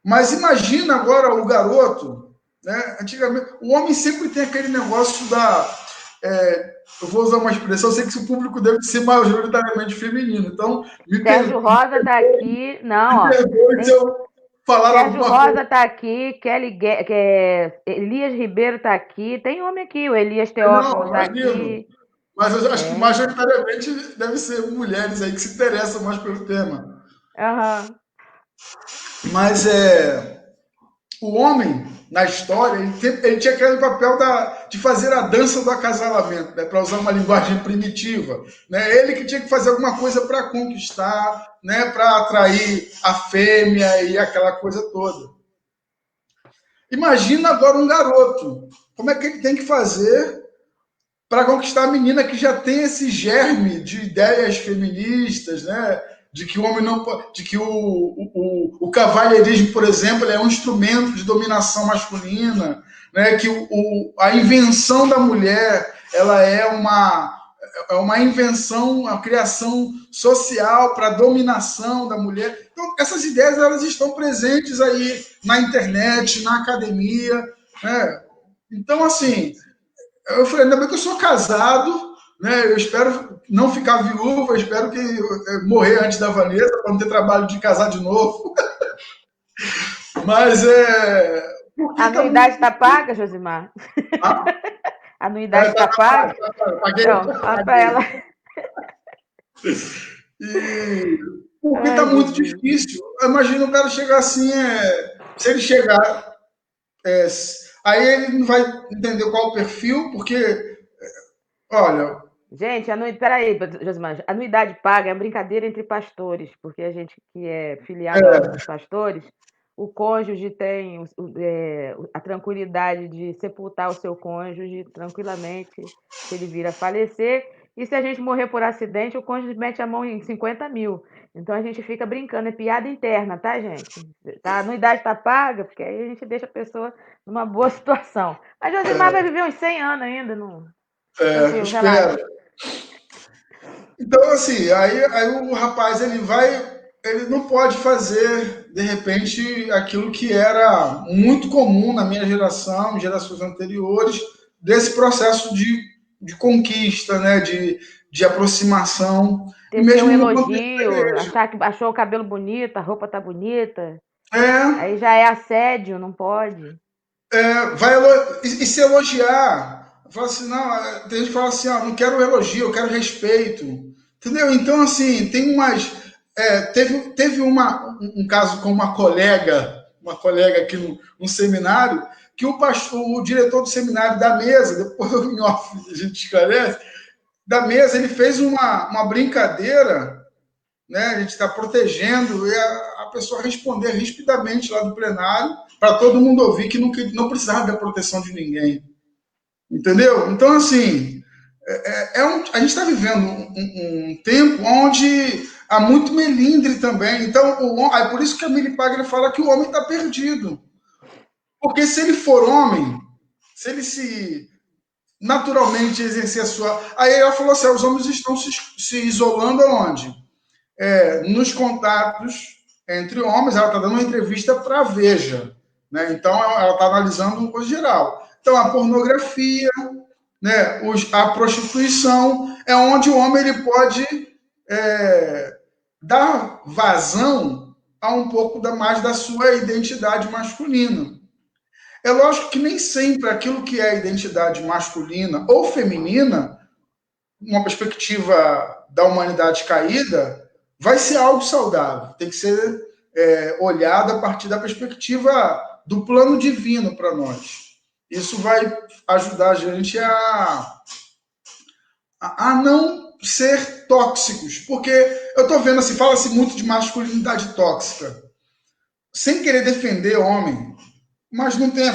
Mas imagina agora o garoto, né? Antigamente, o homem sempre tem aquele negócio eu vou usar uma expressão, eu sei que o público deve ser majoritariamente feminino, então Sérgio Rosa está aqui, não, ó. Falaram Sérgio alguma coisa? Rosa está aqui, Elias Ribeiro está aqui, tem homem aqui, o Elias Não, Teófilo está imagino. aqui. Mas eu acho que É. majoritariamente deve ser mulheres aí que se interessam mais pelo tema. Aham. Mas o homem, na história, ele tinha aquele papel de fazer a dança do acasalamento, né, para usar uma linguagem primitiva. Né? Ele que tinha que fazer alguma coisa para conquistar, né, para atrair a fêmea e aquela coisa toda. Imagina agora um garoto. Como é que ele tem que fazer para conquistar a menina que já tem esse germe de ideias feministas, né? De que o homem não de que o cavalheirismo, por exemplo, é um instrumento de dominação masculina, né? Que a invenção da mulher ela é uma invenção, uma criação social para a dominação da mulher. Então, essas ideias elas estão presentes aí na internet, na academia, né? Então, assim, eu falei, ainda bem que eu sou casado, né? Eu espero não ficar viúva, eu espero que morrer antes da Vanessa, para não ter trabalho de casar de novo. Mas A porque está anuidade muito. está paga, Josimar? Ah, A anuidade está paga? paguei, Então, fala para paguei. ela. E porque está Ai, muito Jesus. difícil. Imagina o cara chegar assim, se ele chegar, é, aí ele não vai entender qual o perfil, porque, olha, Gente, peraí, Josimar, anuidade paga é uma brincadeira entre pastores, porque a gente que é filiado à Ordem dos Pastores, o cônjuge tem a tranquilidade de sepultar o seu cônjuge tranquilamente, se ele vir a falecer, e se a gente morrer por acidente, o cônjuge mete a mão em 50 mil. Então a gente fica brincando, é piada interna, tá, gente? Tá, a anuidade está paga, porque aí a gente deixa a pessoa numa boa situação. Mas Josimar vai viver uns 100 anos ainda, não... Tranquilo, relaxa. espera. Então, assim, aí o rapaz ele não pode fazer, de repente, aquilo que era muito comum na minha geração, em gerações anteriores, desse processo de conquista, né, de aproximação, e Tecer um mesmo no contexto da elogio, igreja. achar que achou o cabelo bonito, a roupa tá bonita. É, Aí já é assédio, não pode. e se elogiar. Fala assim, não, tem gente que fala assim, ó, não quero elogio, eu quero respeito. Entendeu? Então, assim, tem umas. Teve um caso com uma colega aqui no seminário, que o diretor do seminário da mesa, depois em off a gente esclarece, da mesa, ele fez uma brincadeira, né? A gente está protegendo, e a pessoa responder rispidamente lá do plenário, para todo mundo ouvir que não precisava da proteção de ninguém. Entendeu? Então, assim, a gente está vivendo um tempo onde há muito melindre também. Então, é por isso que a Mili Paglia fala que o homem está perdido. Porque se ele for homem, se ele se naturalmente exercer a sua. Aí ela falou assim: os homens estão se isolando aonde? Nos contatos entre homens. Ela está dando uma entrevista para a Veja. Né? Então, ela está analisando uma coisa geral. Então, a pornografia, né, a prostituição é onde o homem ele pode dar vazão a um pouco mais da sua identidade masculina. É lógico que nem sempre aquilo que é identidade masculina ou feminina, uma perspectiva da humanidade caída, vai ser algo saudável. Tem que ser olhado a partir da perspectiva do plano divino para nós. Isso vai ajudar a gente a não ser tóxicos. Porque eu estou vendo assim, fala-se muito de masculinidade tóxica. Sem querer defender homem, mas não tem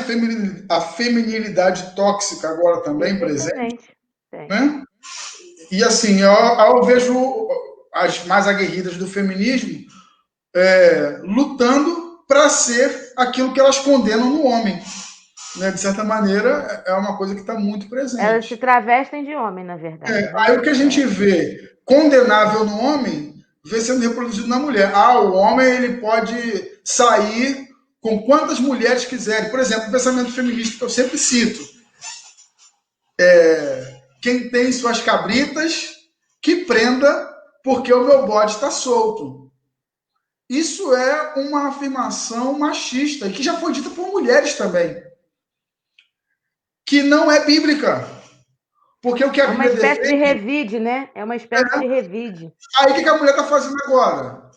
a feminilidade tóxica agora também presente. Né? E assim, eu vejo as mais aguerridas do feminismo lutando para ser aquilo que elas condenam no homem. Né? De certa maneira, é uma coisa que está muito presente. Elas se travestem de homem, na verdade. Né? Aí o que a gente vê condenável no homem, vê sendo reproduzido na mulher. O homem ele pode sair com quantas mulheres quiserem. Por exemplo, o pensamento feminista que eu sempre cito. Quem tem suas cabritas, que prenda, porque o meu bode está solto. Isso é uma afirmação machista, e que já foi dita por mulheres também, que não é bíblica. Porque o que a É uma Bíblia espécie de defende. revide, né? É uma espécie de revide. Aí o que a mulher está fazendo agora?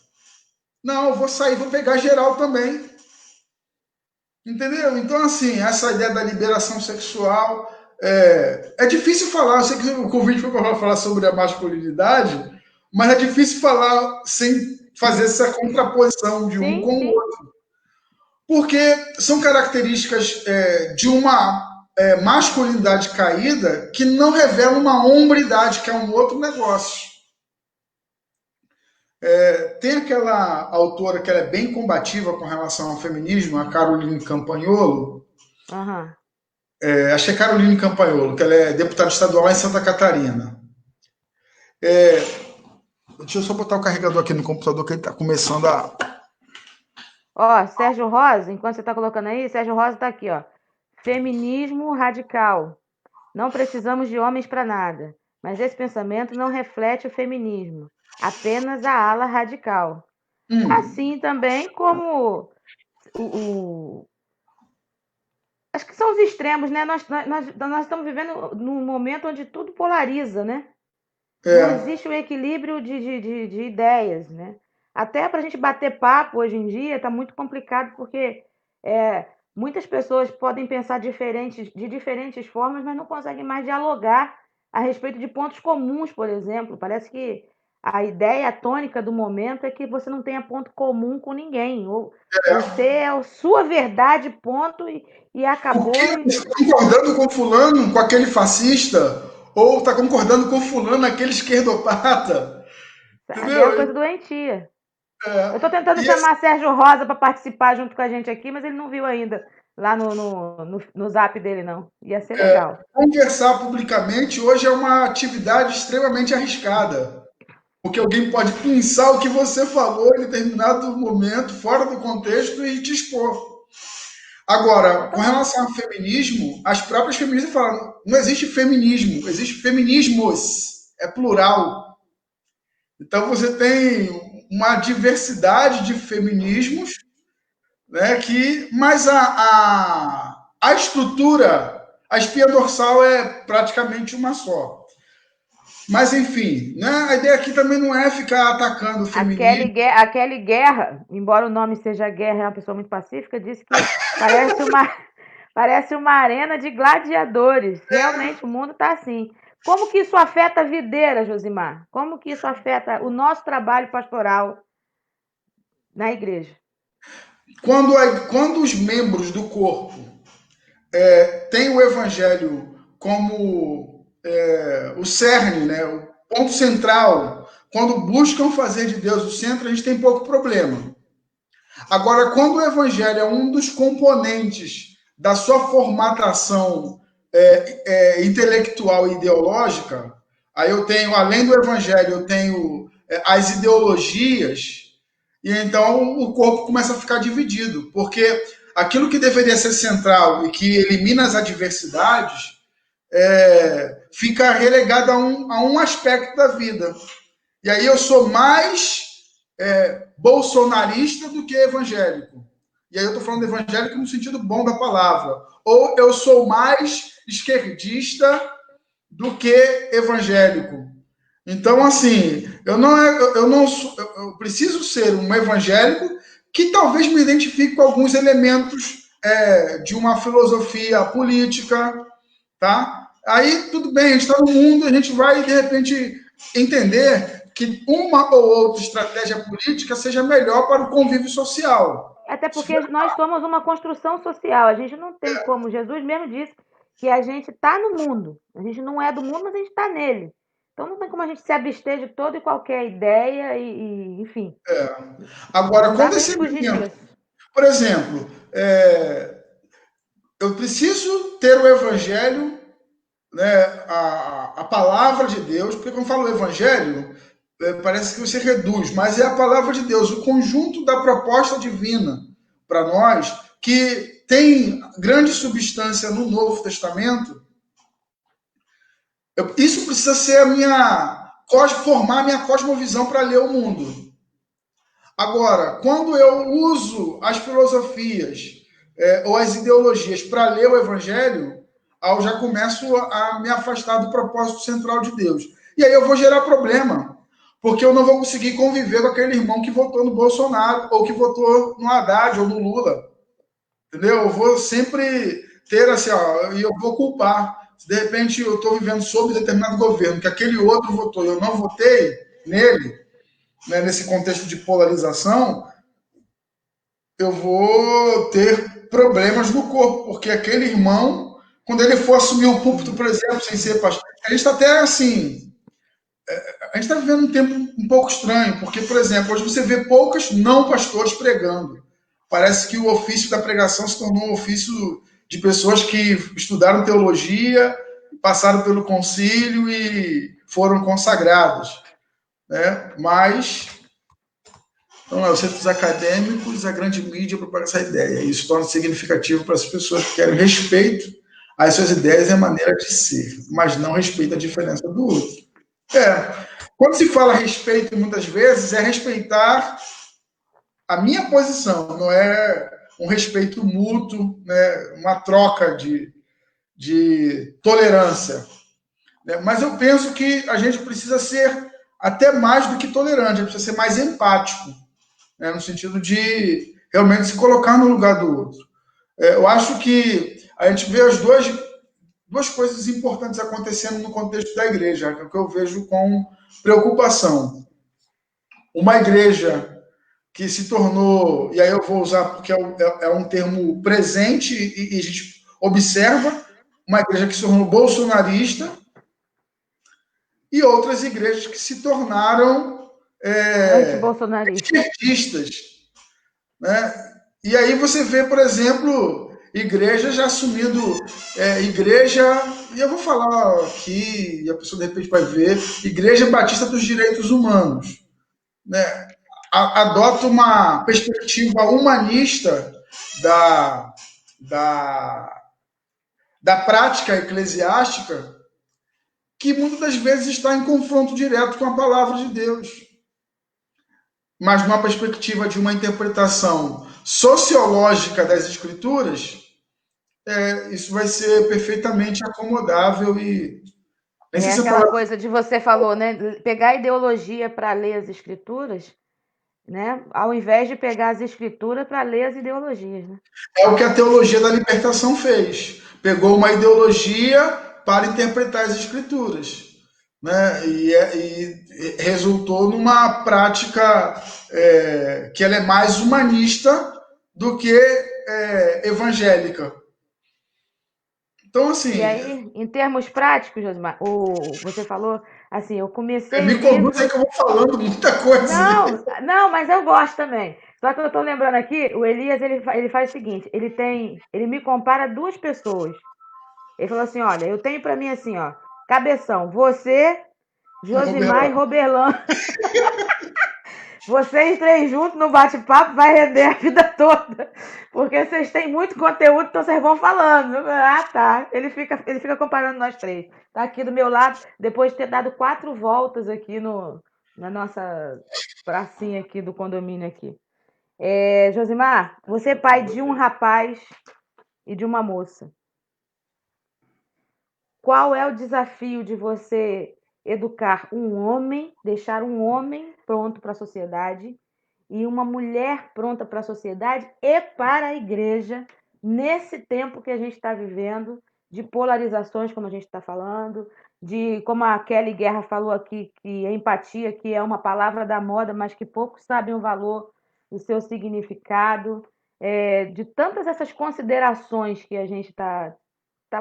Não, eu vou sair, vou pegar geral também. Entendeu? Então, assim, essa ideia da liberação sexual é difícil falar. Eu sei que o convite foi para falar sobre a masculinidade, mas é difícil falar sem fazer essa contraposição de um Sim, com o sim. outro. Porque são características de uma masculinidade caída que não revelam uma hombridade, que é um outro negócio. Tem aquela autora que ela é bem combativa com relação ao feminismo, a Caroline Campagnolo. Aham. Acho que é Caroline Campagnolo, que ela é deputada estadual lá em Santa Catarina. Deixa eu só botar o carregador aqui no computador, que ele está começando a. Ó, Sérgio Rosa, enquanto você está colocando aí, Sérgio Rosa está aqui, ó. Feminismo radical. Não precisamos de homens para nada, mas esse pensamento não reflete o feminismo, apenas a ala radical. Assim também como acho que são os extremos, né? Nós estamos vivendo num momento onde tudo polariza, né? Não existe um equilíbrio de ideias, né? Até para a gente bater papo hoje em dia está muito complicado, porque muitas pessoas podem pensar de diferentes formas, mas não conseguem mais dialogar a respeito de pontos comuns, por exemplo. Parece que a ideia tônica do momento é que você não tenha ponto comum com ninguém. Ou você é a sua verdade, ponto, e Por acabou. que está concordando com fulano, com aquele fascista? Ou está concordando com fulano, aquele esquerdopata? Sabe? É uma Entendeu? coisa doentia. Eu estou tentando E chamar Sérgio Rosa para participar junto com a gente aqui, mas ele não viu ainda lá no zap dele, não. Ia ser legal. conversar publicamente hoje é uma atividade extremamente arriscada. Porque alguém pode pensar o que você falou em determinado momento, fora do contexto, e te expor. Agora, com relação ao feminismo, as próprias feministas falam, não existe feminismo, existe feminismos, é plural. Então você tem uma diversidade de feminismos, né, mas a estrutura, a espinha dorsal é praticamente uma só. Mas, enfim, né, a ideia aqui também não é ficar atacando o feminismo. A Kelly Guerra, embora o nome seja Guerra, é uma pessoa muito pacífica, disse que parece uma arena de gladiadores. Realmente, o mundo está assim. Como que isso afeta a videira, Josimar? Como que isso afeta o nosso trabalho pastoral na igreja? Quando os membros do corpo têm o evangelho como o cerne, né, o ponto central, quando buscam fazer de Deus o centro, a gente tem pouco problema. Agora, quando o evangelho é um dos componentes da sua formatação intelectual e ideológica, aí eu tenho, além do evangelho, eu tenho as ideologias, e então o corpo começa a ficar dividido, porque aquilo que deveria ser central e que elimina as adversidades fica relegado a um aspecto da vida. E aí eu sou mais bolsonarista do que evangélico. E aí eu estou falando evangélico no sentido bom da palavra. Ou eu sou mais esquerdista do que evangélico. Então, assim, eu preciso ser um evangélico que talvez me identifique com alguns elementos de uma filosofia política, tá? Aí, tudo bem, a gente está no mundo, a gente vai, de repente, entender que uma ou outra estratégia política seja melhor para o convívio social. Até porque nós somos uma construção social. A gente não tem como. Jesus mesmo disse que a gente está no mundo. A gente não é do mundo, mas a gente está nele. Então não tem como a gente se abster de toda e qualquer ideia enfim. Agora, Não dá quando pra esse gente fugir elemento, disso. por exemplo, eu preciso ter o evangelho, né, a palavra de Deus, porque quando eu falo evangelho, parece que você reduz, mas é a palavra de Deus, o conjunto da proposta divina para nós, que tem grande substância no Novo Testamento. Isso precisa ser formar a minha cosmovisão para ler o mundo. Agora, quando eu uso as filosofias ou as ideologias para ler o Evangelho, eu já começo a me afastar do propósito central de Deus. E aí eu vou gerar problema, porque eu não vou conseguir conviver com aquele irmão que votou no Bolsonaro, ou que votou no Haddad, ou no Lula. Entendeu? Eu vou sempre ter assim, e eu vou culpar. Se de repente eu estou vivendo sob determinado governo, que aquele outro votou e eu não votei nele, né, nesse contexto de polarização, eu vou ter problemas no corpo, porque aquele irmão, quando ele for assumir um púlpito, por exemplo, sem ser pastor, a gente está até assim, a gente está vivendo um tempo um pouco estranho, porque, por exemplo, hoje você vê poucos não pastores pregando. Parece que o ofício da pregação se tornou um ofício de pessoas que estudaram teologia, passaram pelo concílio e foram consagrados, né? Mas então, os centros acadêmicos, a grande mídia propaga essa ideia. Isso torna significativo para as pessoas que querem respeito às suas ideias e à maneira de ser, mas não respeito à diferença do outro. Quando se fala respeito, muitas vezes, é respeitar a minha posição, não é um respeito mútuo, né? Uma troca de tolerância. Né? Mas eu penso que a gente precisa ser até mais do que tolerante, a gente precisa ser mais empático, né? No sentido de realmente se colocar no lugar do outro. Eu acho que a gente vê as duas coisas importantes acontecendo no contexto da igreja, que eu vejo com preocupação. Uma igreja que se tornou, e aí eu vou usar porque é um termo presente e a gente observa, uma igreja que se tornou bolsonarista e outras igrejas que se tornaram esquerdistas. Né? E aí você vê, por exemplo, igreja já assumindo igreja, e eu vou falar aqui, e a pessoa de repente vai ver, Igreja Batista dos Direitos Humanos. Né? Adota uma perspectiva humanista da prática eclesiástica que muitas das vezes está em confronto direto com a palavra de Deus. Mas numa perspectiva de uma interpretação sociológica das escrituras, isso vai ser perfeitamente acomodável e... aquela coisa de você falou, né? Pegar a ideologia para ler as escrituras, né? Ao invés de pegar as escrituras para ler as ideologias, né? É o que a teologia da libertação fez. Pegou uma ideologia para interpretar as escrituras. Né? E resultou numa prática que ela é mais humanista do que evangélica. Então, assim... E aí, em termos práticos, Josimar, você falou, assim, eu comecei... Me conduz aí que eu vou falando muita coisa. Não, mas eu gosto também. Só que eu estou lembrando aqui, o Elias, ele faz o seguinte, ele me compara a duas pessoas. Ele falou assim, olha, eu tenho para mim assim, ó, cabeção, você, Josimar e Roberlan. Vocês três juntos no bate-papo vai render a vida toda. Porque vocês têm muito conteúdo, então vocês vão falando. Ah, tá. Ele fica comparando nós três. Tá aqui do meu lado, depois de ter dado 4 voltas aqui na nossa pracinha aqui do condomínio aqui. Josimar, você é pai de um rapaz e de uma moça. Qual é o desafio de você educar um homem, deixar um homem pronto para a sociedade e uma mulher pronta para a sociedade e para a igreja nesse tempo que a gente está vivendo, de polarizações, como a gente está falando, de, como a Kelly Guerra falou aqui, que a empatia, que é uma palavra da moda, mas que poucos sabem o valor, o seu significado, de tantas essas considerações que a gente está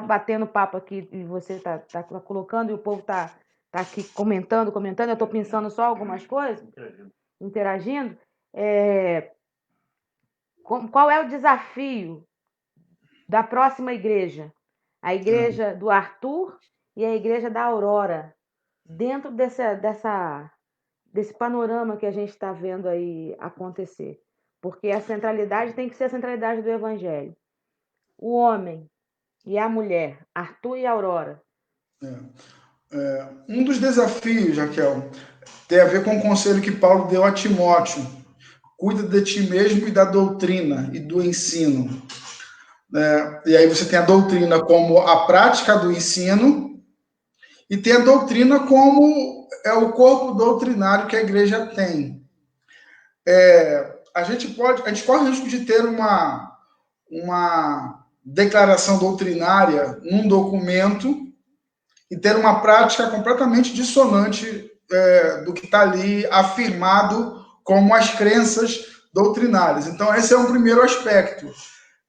batendo papo aqui e você está colocando e o povo está aqui comentando, eu estou pensando só algumas coisas, interagindo. Qual é o desafio da próxima igreja? A igreja do Arthur e a igreja da Aurora, dentro desse panorama que a gente está vendo aí acontecer. Porque a centralidade tem que ser a centralidade do Evangelho. O homem e a mulher, Arthur e Aurora. Um dos desafios, Raquel, tem a ver com o conselho que Paulo deu a Timóteo. cuida de ti mesmo e da doutrina e do ensino. Né? E aí você tem a doutrina como a prática do ensino e tem a doutrina como é o corpo doutrinário que a igreja tem. A gente corre o risco de ter uma declaração doutrinária num documento e ter uma prática completamente dissonante do que está ali afirmado como as crenças doutrinárias. Então, esse é um primeiro aspecto.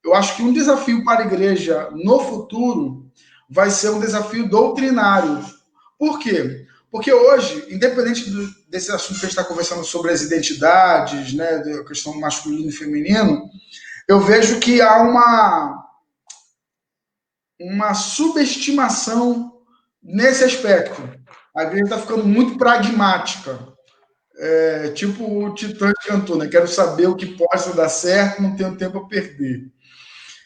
Eu acho que um desafio para a igreja no futuro vai ser um desafio doutrinário. Por quê? Porque hoje, independente desse assunto que a gente está conversando sobre as identidades, né, da questão masculino e feminino, eu vejo que há uma subestimação nesse aspecto. A igreja está ficando muito pragmática. Tipo o Titã cantou, né? Quero saber o que possa dar certo, não tenho tempo a perder.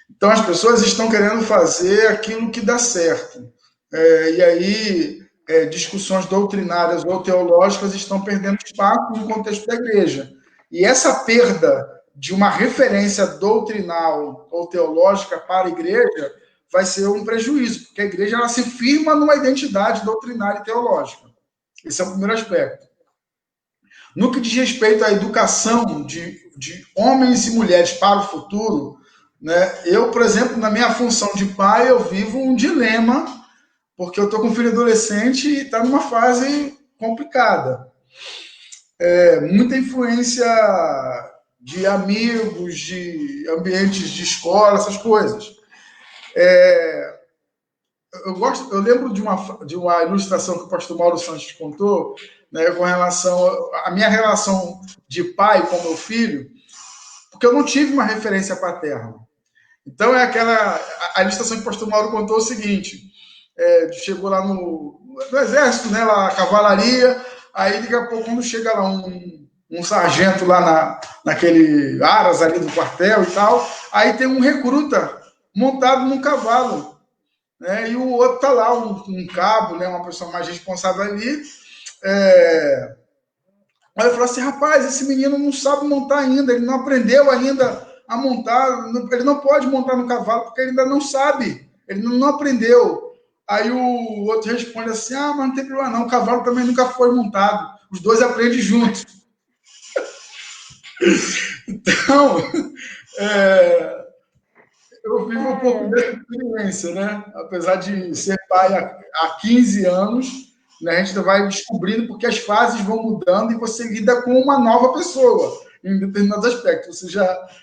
Então as pessoas estão querendo fazer aquilo que dá certo. E aí discussões doutrinárias ou teológicas estão perdendo espaço no contexto da igreja. E essa perda de uma referência doutrinal ou teológica para a igreja vai ser um prejuízo, porque a igreja ela se firma numa identidade doutrinária e teológica. Esse é o primeiro aspecto. No que diz respeito à educação de homens e mulheres para o futuro, né, eu, por exemplo, na minha função de pai, eu vivo um dilema, porque eu estou com um filho adolescente e está numa fase complicada. Muita influência de amigos, de ambientes de escola, essas coisas. Eu lembro de uma ilustração que o pastor Mauro Santos contou, né, com relação à minha relação de pai com meu filho, porque eu não tive uma referência paterna. Então, a ilustração que o pastor Mauro contou é o seguinte: chegou lá no exército, né, lá, a cavalaria, aí daqui a pouco, quando chega lá um sargento lá naquele aras ali do quartel e tal, aí tem um recruta montado num cavalo. Né, e o outro tá lá, um cabo, né, uma pessoa mais responsável ali. Aí eu falei assim: rapaz, esse menino não sabe montar ainda, ele não aprendeu ainda a montar, ele não pode montar no cavalo porque ele ainda não sabe, ele não aprendeu. Aí o outro responde assim: mas não tem problema não, o cavalo também nunca foi montado, os dois aprendem juntos. Então, eu vivo um pouco dessa experiência, né? Apesar de ser pai há 15 anos, né, a gente vai descobrindo porque as fases vão mudando e você lida com uma nova pessoa em determinados aspectos. Você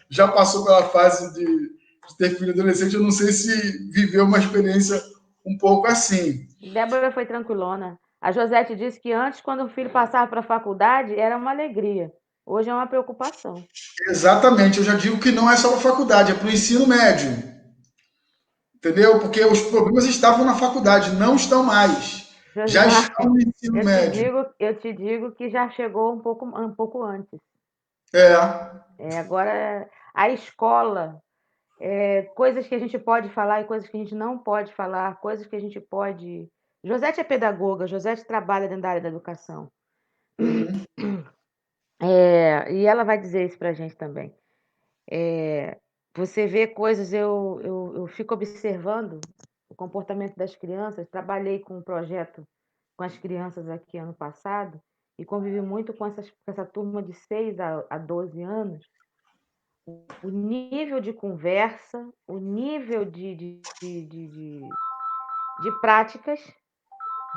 já passou pela fase de ter filho adolescente, eu não sei se viveu uma experiência um pouco assim. Débora foi tranquilona. A Josete disse que antes, quando o filho passava para a faculdade, era uma alegria. Hoje é uma preocupação. Exatamente, eu já digo que não é só para a faculdade, é para o ensino médio. Entendeu? Porque os problemas estavam na faculdade, não estão mais. Já estão no ensino médio. Eu te digo que já chegou um pouco antes. Agora, a escola, coisas que a gente pode falar e coisas que a gente não pode falar, coisas que a gente pode... Josete é pedagoga, Josete trabalha dentro da área da educação. E ela vai dizer isso para a gente também. Você vê coisas, eu fico observando o comportamento das crianças. Trabalhei com um projeto com as crianças aqui ano passado e convivi muito com essa turma de 6 a 12 anos. O nível de conversa, o nível de práticas,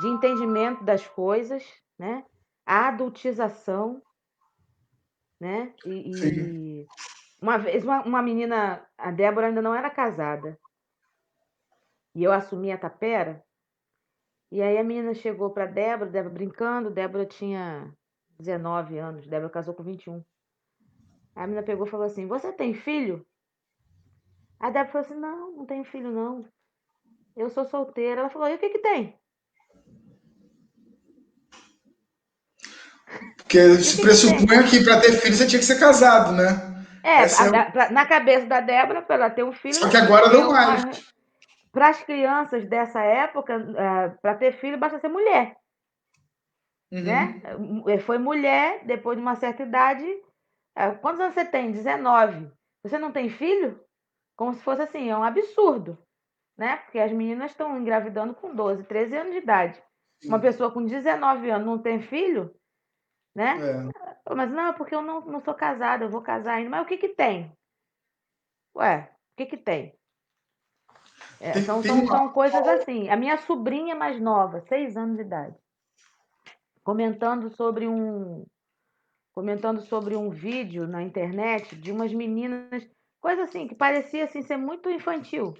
de entendimento das coisas, né? A adultização, né? E uma vez uma menina, a Débora ainda não era casada, e eu assumi a tapera, e aí a menina chegou para Débora brincando, Débora tinha 19 anos, Débora casou com 21. A menina pegou e falou assim: você tem filho? A Débora falou assim: não tenho filho não, eu sou solteira. Ela falou: e o que tem? Porque se pressupunha que para ter filho você tinha que ser casado, né? Na cabeça da Débora, para ela ter um filho... Só que agora não mais. Para as crianças dessa época, para ter filho, basta ser mulher. Né? Foi mulher, depois de uma certa idade, Quantos anos você tem? 19. Você não tem filho? Como se fosse assim, é um absurdo, né? Porque as meninas estão engravidando com 12, 13 anos de idade. Uma pessoa com 19 anos não tem filho, né? Mas não, porque eu não sou casada, eu vou casar ainda. Mas o que que tem? Ué, o que que tem? São coisas assim. A minha sobrinha mais nova, 6 anos de idade, comentando sobre um vídeo na internet de umas meninas, coisa assim, que parecia assim, ser muito infantil.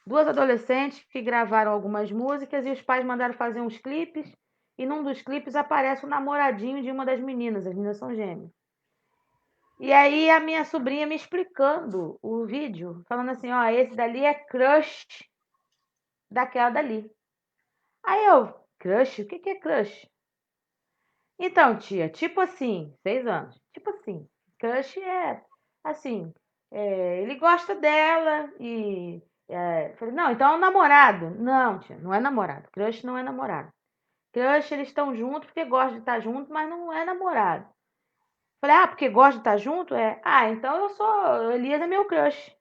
2 adolescentes que gravaram algumas músicas e os pais mandaram fazer uns clipes, e num dos clipes aparece o namoradinho de uma das meninas, as meninas são gêmeas. E aí a minha sobrinha me explicando o vídeo, falando assim, ó, esse dali é crush daquela dali. Aí eu, crush? O que é crush? Então, tia, tipo assim, 6 anos, tipo assim, crush é assim, ele gosta dela e... falei, não, então é um namorado. Não, tia, não é namorado. Crush não é namorado. Crush, eles estão juntos porque gostam de estar juntos, mas não é namorado. Falei, porque gosta de estar junto? Então o Elias é meu crush.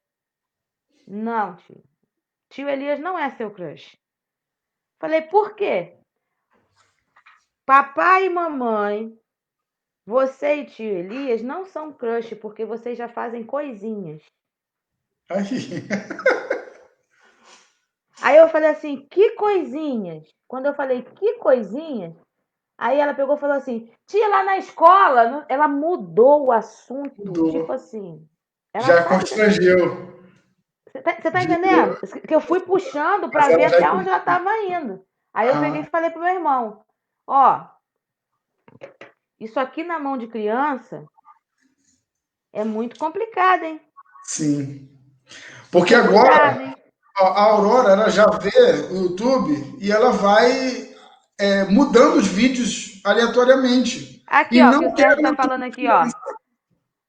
Não, tio. Tio Elias não é seu crush. Falei, por quê? Papai e mamãe, você e tio Elias não são crush porque vocês já fazem coisinhas. Aí eu falei assim, que coisinhas? Quando eu falei, que coisinhas? Aí ela pegou e falou assim, tia, lá na escola, ela mudou o assunto, tipo assim. Já constrangeu. Você tá entendendo? Que eu fui puxando para ver até onde ela estava indo. Aí eu peguei e falei pro meu irmão, ó, isso aqui na mão de criança é muito complicado, hein? Sim. Porque agora a Aurora ela já vê o YouTube e ela vai mudando os vídeos aleatoriamente. Aqui, e ó, não que o Sérgio tá falando aqui, ó.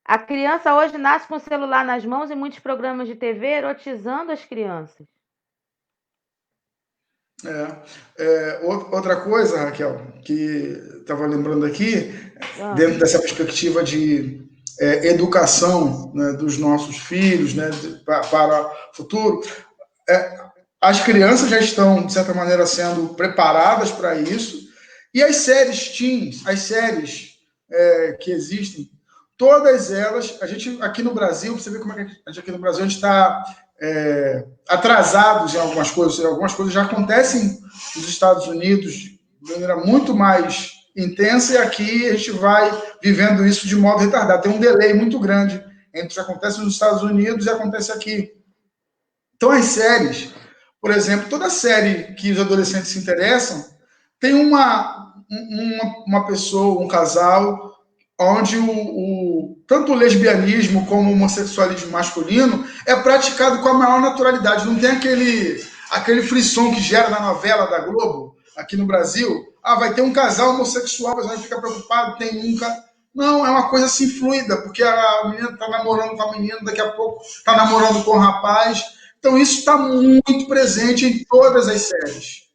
A criança hoje nasce com o celular nas mãos e muitos programas de TV erotizando as crianças. Outra coisa, Raquel, que estava lembrando aqui, dentro dessa perspectiva de educação, né, dos nossos filhos, né, para o futuro, as crianças já estão, de certa maneira, sendo preparadas para isso, e as séries teens, as séries que existem, todas elas, a gente aqui no Brasil, você vê como é que a gente aqui no Brasil, a gente está atrasados em algumas coisas já acontecem nos Estados Unidos de maneira muito mais intensa, e aqui a gente vai vivendo isso de modo retardado. Tem um delay muito grande entre o que acontece nos Estados Unidos e acontece aqui. Então, as séries, por exemplo, toda série que os adolescentes se interessam, tem uma pessoa, um casal, onde tanto o lesbianismo como o homossexualismo masculino é praticado com a maior naturalidade. Não tem aquele frisson que gera na novela da Globo, aqui no Brasil. Vai ter um casal homossexual, mas a gente fica preocupado, tem nunca. Não, é uma coisa assim fluida, porque a menina está namorando com a menina, daqui a pouco está namorando com o rapaz. Então isso está muito presente em todas as séries.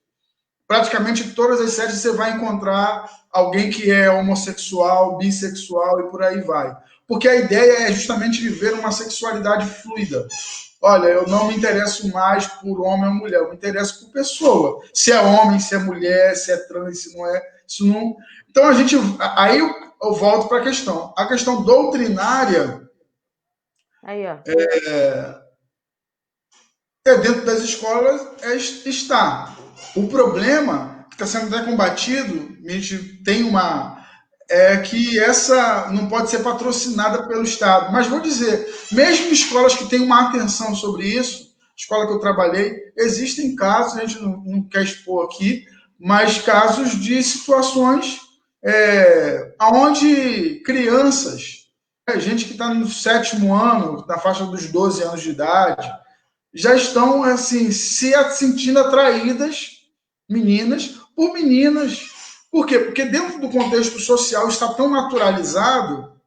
Praticamente todas as séries você vai encontrar alguém que é homossexual, bissexual e por aí vai. Porque a ideia é justamente viver uma sexualidade fluida. Olha, eu não me interesso mais por homem ou mulher, eu me interesso por pessoa. Se é homem, se é mulher, se é trans, se não é. Isso não... Então aí eu volto para a questão. A questão doutrinária dentro das escolas está. O problema que está sendo até combatido, a gente tem que essa não pode ser patrocinada pelo Estado. Mas vou dizer, mesmo escolas que têm uma atenção sobre isso, escola que eu trabalhei, existem casos, a gente não quer expor aqui, mas casos de situações onde crianças, gente que está no 7º ano, na faixa dos 12 anos de idade, já estão assim, se sentindo atraídas, meninas, por meninas. Por quê? Porque dentro do contexto social está tão naturalizado.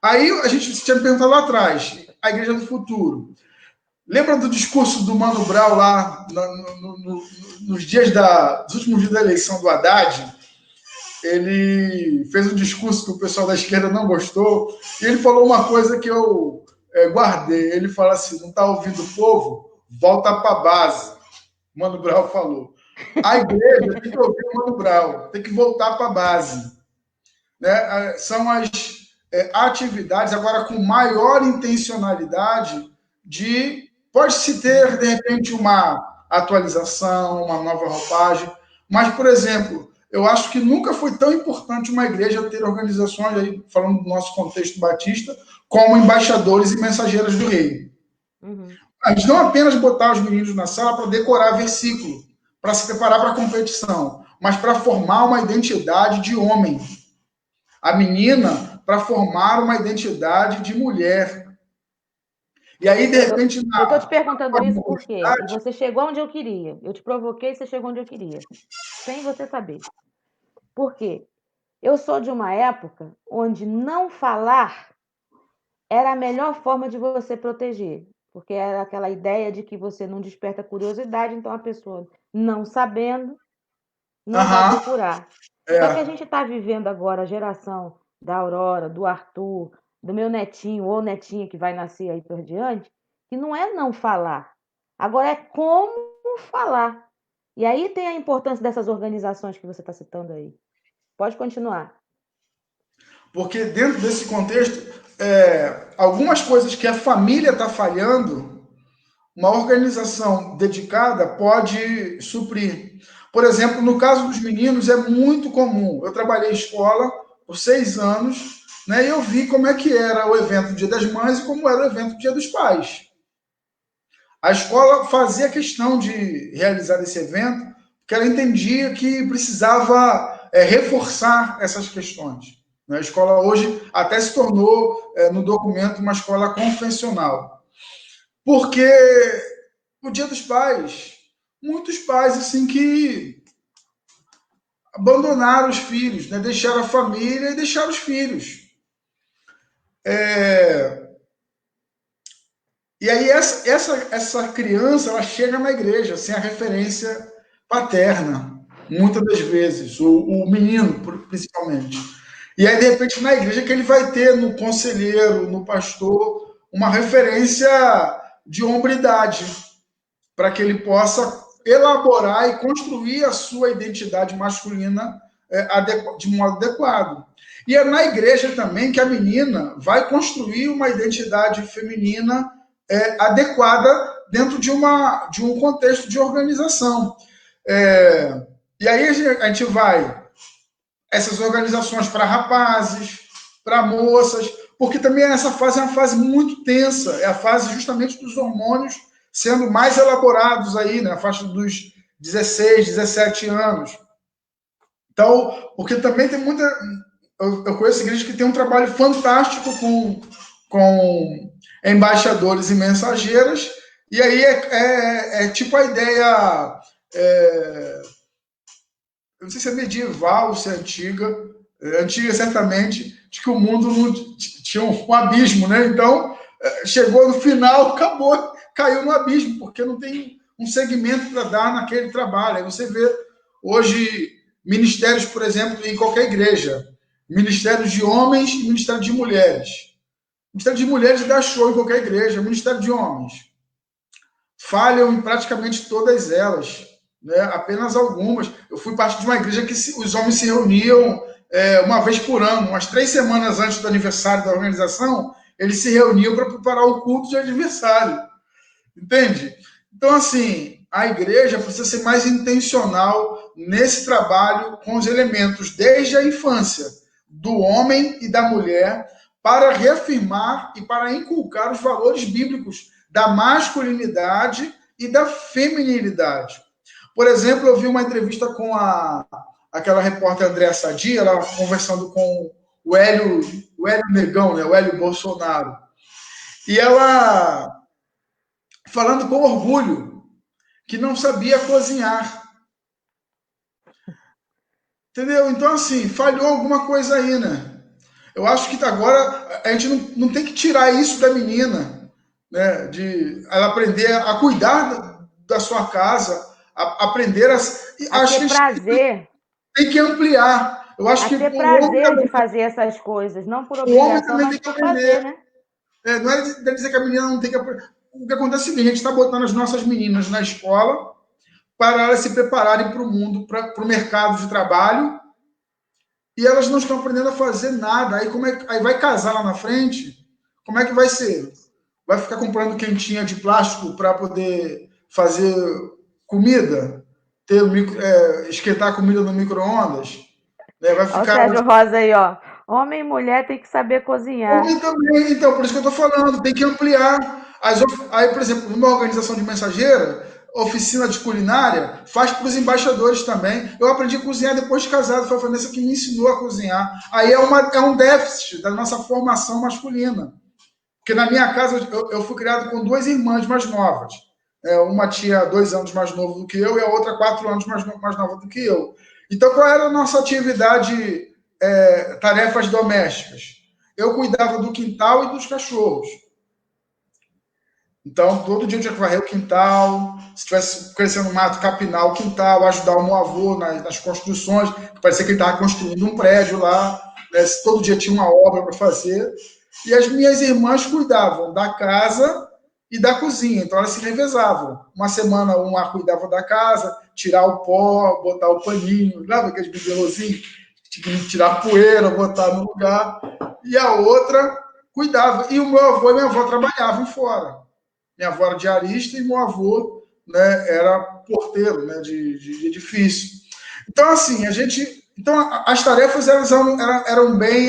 Aí a gente tinha perguntado lá atrás, a Igreja do Futuro. Lembra do discurso do Mano Brown lá nos últimos dias da eleição do Haddad? ele fez um discurso que o pessoal da esquerda não gostou, e ele falou uma coisa que eu guardei. Ele fala assim: não está ouvindo o povo? Volta para a base. Mano Brown falou. A igreja tem que ouvir o Mano Brown, tem que voltar para a base. Né? São as atividades, agora com maior intencionalidade de... Pode-se ter, de repente, uma atualização, uma nova roupagem, mas, por exemplo, eu acho que nunca foi tão importante uma igreja ter organizações, aí, falando do nosso contexto batista, como embaixadores e mensageiras do rei. Uhum. A gente não apenas botar os meninos na sala para decorar versículo, para se preparar para a competição, mas para formar uma identidade de homem. A menina para formar uma identidade de mulher. E aí, de repente... Eu estou te perguntando isso por quê? E você chegou onde eu queria. Eu te provoquei e você chegou onde eu queria. Sem você saber. Por quê? Eu sou de uma época onde não falar era a melhor forma de você proteger. Porque era aquela ideia de que você não desperta curiosidade, então a pessoa, não sabendo, não vai procurar. Só que a gente está vivendo agora a geração da Aurora, do Arthur, do meu netinho ou netinha que vai nascer aí por diante, que não é não falar. Agora é como falar. E aí tem a importância dessas organizações que você está citando aí. Pode continuar. Porque dentro desse contexto, algumas coisas que a família está falhando, uma organização dedicada pode suprir. Por exemplo, no caso dos meninos, é muito comum. Eu trabalhei em escola por 6 anos, né, e eu vi como é que era o evento do Dia das Mães e como era o evento do Dia dos Pais. A escola fazia questão de realizar esse evento, porque ela entendia que precisava reforçar essas questões. A escola hoje até se tornou, no documento, uma escola confessional. Porque no Dia dos Pais, muitos pais assim que abandonaram os filhos, né? Deixaram a família e deixaram os filhos. E aí essa criança, ela chega na igreja sem a referência paterna, muitas das vezes, o menino principalmente. E aí, de repente, na igreja que ele vai ter no conselheiro, no pastor, uma referência de hombridade, para que ele possa elaborar e construir a sua identidade masculina de modo adequado. E é na igreja também que a menina vai construir uma identidade feminina adequada dentro de um contexto de organização. E aí a gente vai essas organizações para rapazes, para moças, porque também essa fase é uma fase muito tensa, é a fase justamente dos hormônios sendo mais elaborados aí, na faixa dos 16, 17 anos. Então, porque também tem muita... Eu conheço igrejas que tem um trabalho fantástico com embaixadores e mensageiras, e aí é tipo a ideia... eu não sei se é medieval ou se é antiga, certamente, de que o mundo não tinha um abismo, né? Então, chegou no final, acabou, caiu no abismo, porque não tem um segmento para dar naquele trabalho. Aí você vê hoje ministérios, por exemplo, em qualquer igreja, ministérios de homens e ministério de mulheres. Ministério de mulheres dá show em qualquer igreja, ministério de homens falham em praticamente todas elas, né? Apenas algumas. Eu fui parte de uma igreja que os homens se reuniam uma vez por ano, umas 3 semanas antes do aniversário da organização, eles se reuniam para preparar o culto de aniversário. Entende? Então, assim, a igreja precisa ser mais intencional nesse trabalho com os elementos desde a infância do homem e da mulher para reafirmar e para inculcar os valores bíblicos da masculinidade e da feminilidade. Por exemplo, eu vi uma entrevista com aquela repórter Andréa Sadi, ela conversando com o Hélio Negão, né, o Hélio Bolsonaro. E ela falando com orgulho que não sabia cozinhar. Entendeu? Então, assim, falhou alguma coisa aí, né? Eu acho que agora a gente não tem que tirar isso da menina, né? De ela aprender a cuidar da sua casa, aprender a... Acho que prazer. Tem que ampliar. Eu acho A que ter o homem prazer de também, fazer essas coisas, não por o homem obrigação, também tem mas que por fazer, aprender. né? Não é dizer que a menina não tem que aprender. O que acontece é o seguinte: a gente está botando as nossas meninas na escola para elas se prepararem para o mundo, para o mercado de trabalho, e elas não estão aprendendo a fazer nada. Aí vai casar lá na frente, como é que vai ser? Vai ficar comprando quentinha de plástico para poder fazer comida? Esquentar comida no micro-ondas? Né? Vai Olha o ficar. Sérgio Rosa aí, ó. Homem e mulher tem que saber cozinhar. Homem também, então, por isso que eu estou falando, tem que ampliar. Aí, por exemplo, numa organização de mensageira, oficina de culinária, faz para os embaixadores também. Eu aprendi a cozinhar depois de casado, foi a Vanessa que me ensinou a cozinhar. Aí é um déficit da nossa formação masculina. Porque na minha casa eu fui criado com duas irmãs mais novas. Uma tinha 2 anos mais novo do que eu e a outra 4 anos mais nova do que eu. Então, qual era a nossa atividade, tarefas domésticas? Eu cuidava do quintal e dos cachorros. Então, todo dia eu tinha que varrer o quintal, se estivesse crescendo mato, capinar o quintal, ajudar o meu avô nas construções, que parecia que ele estava construindo um prédio lá, né? Todo dia tinha uma obra para fazer. E as minhas irmãs cuidavam da casa e da cozinha, então elas se revezavam. Uma semana uma cuidava da casa, tirar o pó, botar o paninho, lembra aqueles bibelôzinhos? Tinha que tirar a poeira, botar no lugar. E a outra cuidava. E o meu avô e minha avó trabalhavam fora. Minha avó era diarista e meu avô, né, era porteiro, né, de edifício. Então, assim, as tarefas eram bem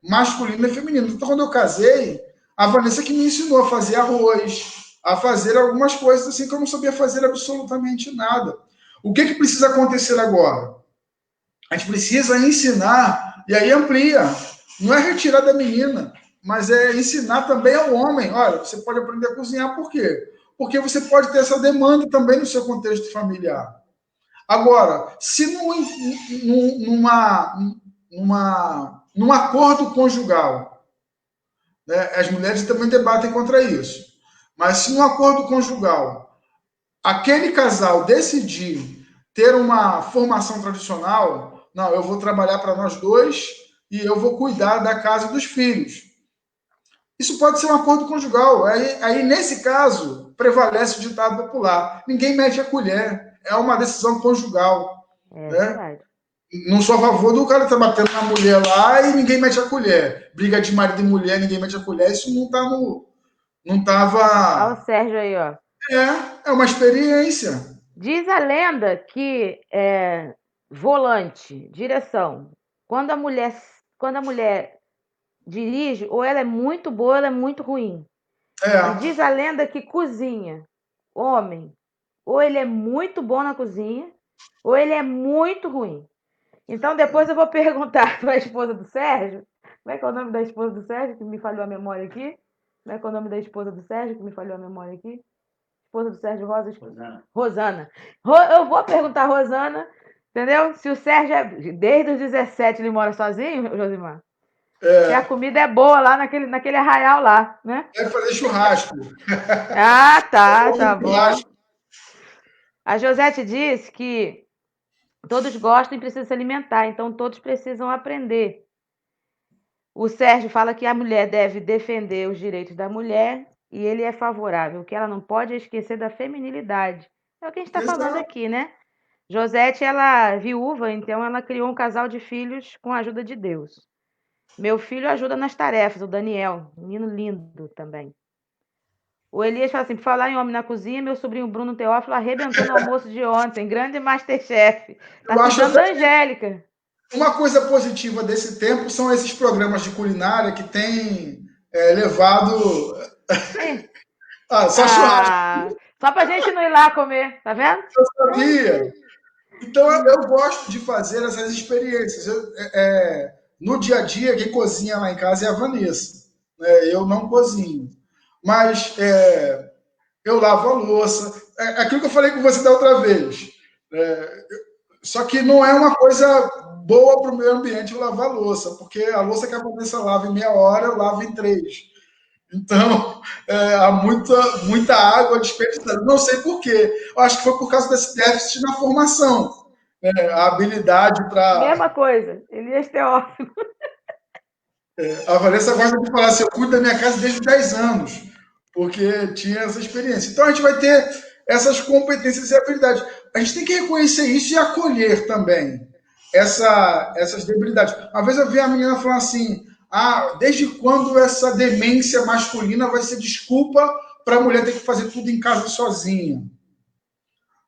masculino e feminino. Então, quando eu casei, a Vanessa que me ensinou a fazer arroz, a fazer algumas coisas assim que eu não sabia fazer absolutamente nada. O que precisa acontecer agora? A gente precisa ensinar, e aí amplia. Não é retirar da menina, mas é ensinar também ao homem. Olha, você pode aprender a cozinhar, por quê? Porque você pode ter essa demanda também no seu contexto familiar. Agora, se num acordo conjugal, né, as mulheres também debatem contra isso, mas se num acordo conjugal aquele casal decidir ter uma formação tradicional, não, eu vou trabalhar para nós dois e eu vou cuidar da casa e dos filhos. Isso pode ser um acordo conjugal. Aí nesse caso, prevalece o ditado popular: ninguém mete a colher. É uma decisão conjugal. É né? verdade. Não sou a favor do cara estar batendo na mulher lá e ninguém mete a colher. Briga de marido e mulher, ninguém mete a colher. Isso não está no. Não estava. Olha o Sérgio aí, ó. É uma experiência. Diz a lenda que volante, direção, quando a mulher dirige, ou ela é muito boa ou ela é muito ruim. E diz a lenda que cozinha, homem, ou ele é muito bom na cozinha, ou ele é muito ruim. Então depois eu vou perguntar para a esposa do Sérgio, como é que é o nome da esposa do Sérgio, que me falhou a memória aqui? Como é que é o nome da esposa do Sérgio, que me falhou a memória aqui? Esposa do Sérgio Rosa. Rosana. Eu vou perguntar a Rosana, entendeu? Se o Sérgio, desde os 17, ele mora sozinho, Josimar? Se a comida é boa lá naquele arraial lá, né? Deve fazer churrasco. Tá bom. A Josete disse que todos gostam e precisam se alimentar, então todos precisam aprender. O Sérgio fala que a mulher deve defender os direitos da mulher e ele é favorável. O que ela não pode é esquecer da feminilidade. É o que a gente está falando aqui, né? Josete, ela é viúva, então ela criou um casal de filhos com a ajuda de Deus. Meu filho ajuda nas tarefas, o Daniel, um menino lindo também. O Elias fala assim, por falar em homem na cozinha, meu sobrinho Bruno Teófilo arrebentou no almoço de ontem, grande Masterchef. Tá cuidando da Angélica. Uma coisa positiva desse tempo são esses programas de culinária que têm levado... só churrasco. Só pra gente não ir lá comer, tá vendo? Eu sabia. Então, eu gosto de fazer essas experiências. No dia a dia, quem cozinha lá em casa é a Vanessa. Eu não cozinho. Mas eu lavo a louça. Aquilo que eu falei com você da outra vez. Só que não é uma coisa boa para o meio ambiente eu lavar a louça, porque a louça que a Vanessa lava em meia hora, eu lavo em 3. Então, há muita água desperdiçada. Não sei por quê. Eu acho que foi por causa desse déficit na formação. a habilidade para... Mesma coisa, Elias Teófilo. A Vanessa gosta de falar assim, eu cuido da minha casa desde 10 anos, porque tinha essa experiência. Então, a gente vai ter essas competências e habilidades. A gente tem que reconhecer isso e acolher também essas debilidades. Uma vez eu vi a menina falando assim, desde quando essa demência masculina vai ser desculpa para a mulher ter que fazer tudo em casa sozinha?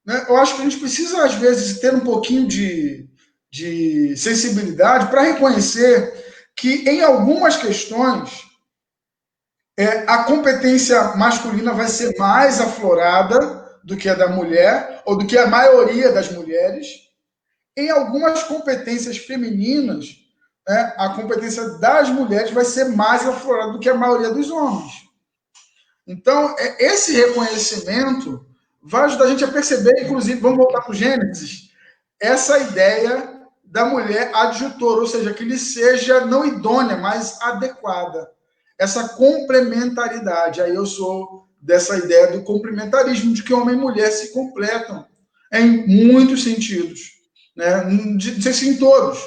Né? Eu acho que a gente precisa, às vezes, ter um pouquinho de sensibilidade para reconhecer que, em algumas questões, a competência masculina vai ser mais aflorada do que a da mulher, ou do que a maioria das mulheres. Em algumas competências femininas, a competência das mulheres vai ser mais aflorada do que a maioria dos homens. Então, esse reconhecimento vai ajudar a gente a perceber, inclusive, vamos voltar para o Gênesis, essa ideia da mulher adjutora, ou seja, que lhe seja não idônea, mas adequada. Essa complementaridade. Aí eu sou dessa ideia do complementarismo, de que homem e mulher se completam em muitos sentidos. Né? Não sei se em todos.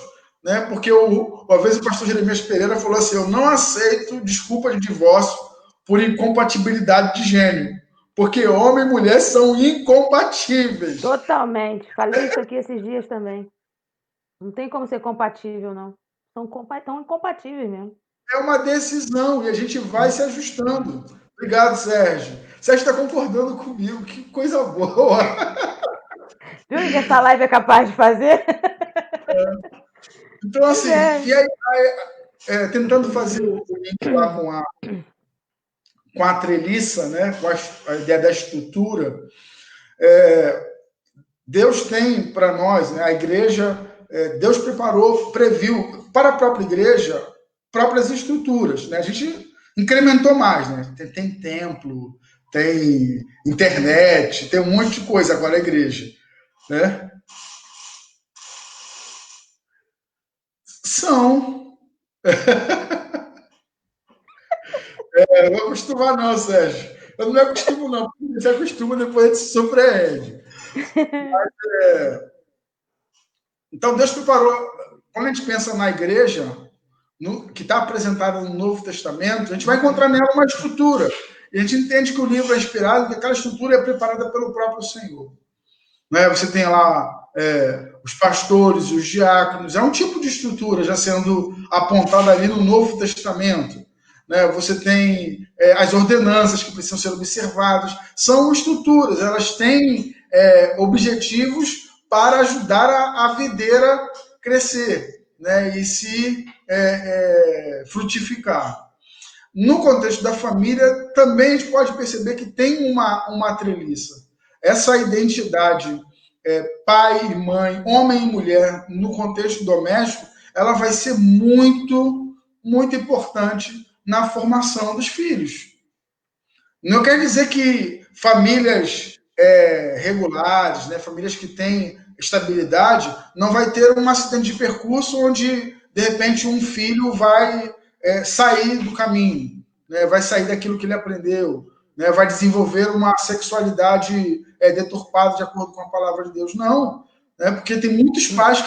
Né? Porque uma vez o pastor Jeremias Pereira falou assim, eu não aceito desculpa de divórcio por incompatibilidade de gênero. Porque homem e mulher são incompatíveis. Totalmente. Falei isso aqui esses dias também. Não tem como ser compatível, não. São incompatíveis mesmo. É uma decisão e a gente vai se ajustando. Obrigado, Sérgio. Sérgio está concordando comigo. Que coisa boa. Viu o que essa live é capaz de fazer? Então, assim, e aí, tentando fazer o link lá com a treliça, né, com a ideia da estrutura, Deus tem para nós, né, a igreja, Deus previu para a própria igreja próprias estruturas. Né? A gente incrementou mais, né? Tem templo, tem internet, tem um monte de coisa agora a igreja. Né? São. Não vou acostumar não, Sérgio. Eu não me acostumo não, porque se acostuma, depois a gente se surpreende. Mas, então, Deus preparou... Quando a gente pensa na igreja, que está apresentada no Novo Testamento, a gente vai encontrar nela uma estrutura. E a gente entende que o livro é inspirado, que aquela estrutura é preparada pelo próprio Senhor. Né? Você tem lá os pastores e os diáconos, é um tipo de estrutura já sendo apontada ali no Novo Testamento. Né? Você tem as ordenanças que precisam ser observadas, são estruturas, elas têm objetivos para ajudar a videira crescer, né? E se frutificar. No contexto da família, também a gente pode perceber que tem uma treliça. Essa identidade pai e mãe, homem e mulher, no contexto doméstico, ela vai ser muito, muito importante na formação dos filhos. Não quer dizer que famílias regulares, né, famílias que têm estabilidade, não vai ter um acidente de percurso onde, de repente, um filho vai sair do caminho, né, vai sair daquilo que ele aprendeu, né, vai desenvolver uma sexualidade deturpada de acordo com a palavra de Deus. Não, né, porque tem muitos pais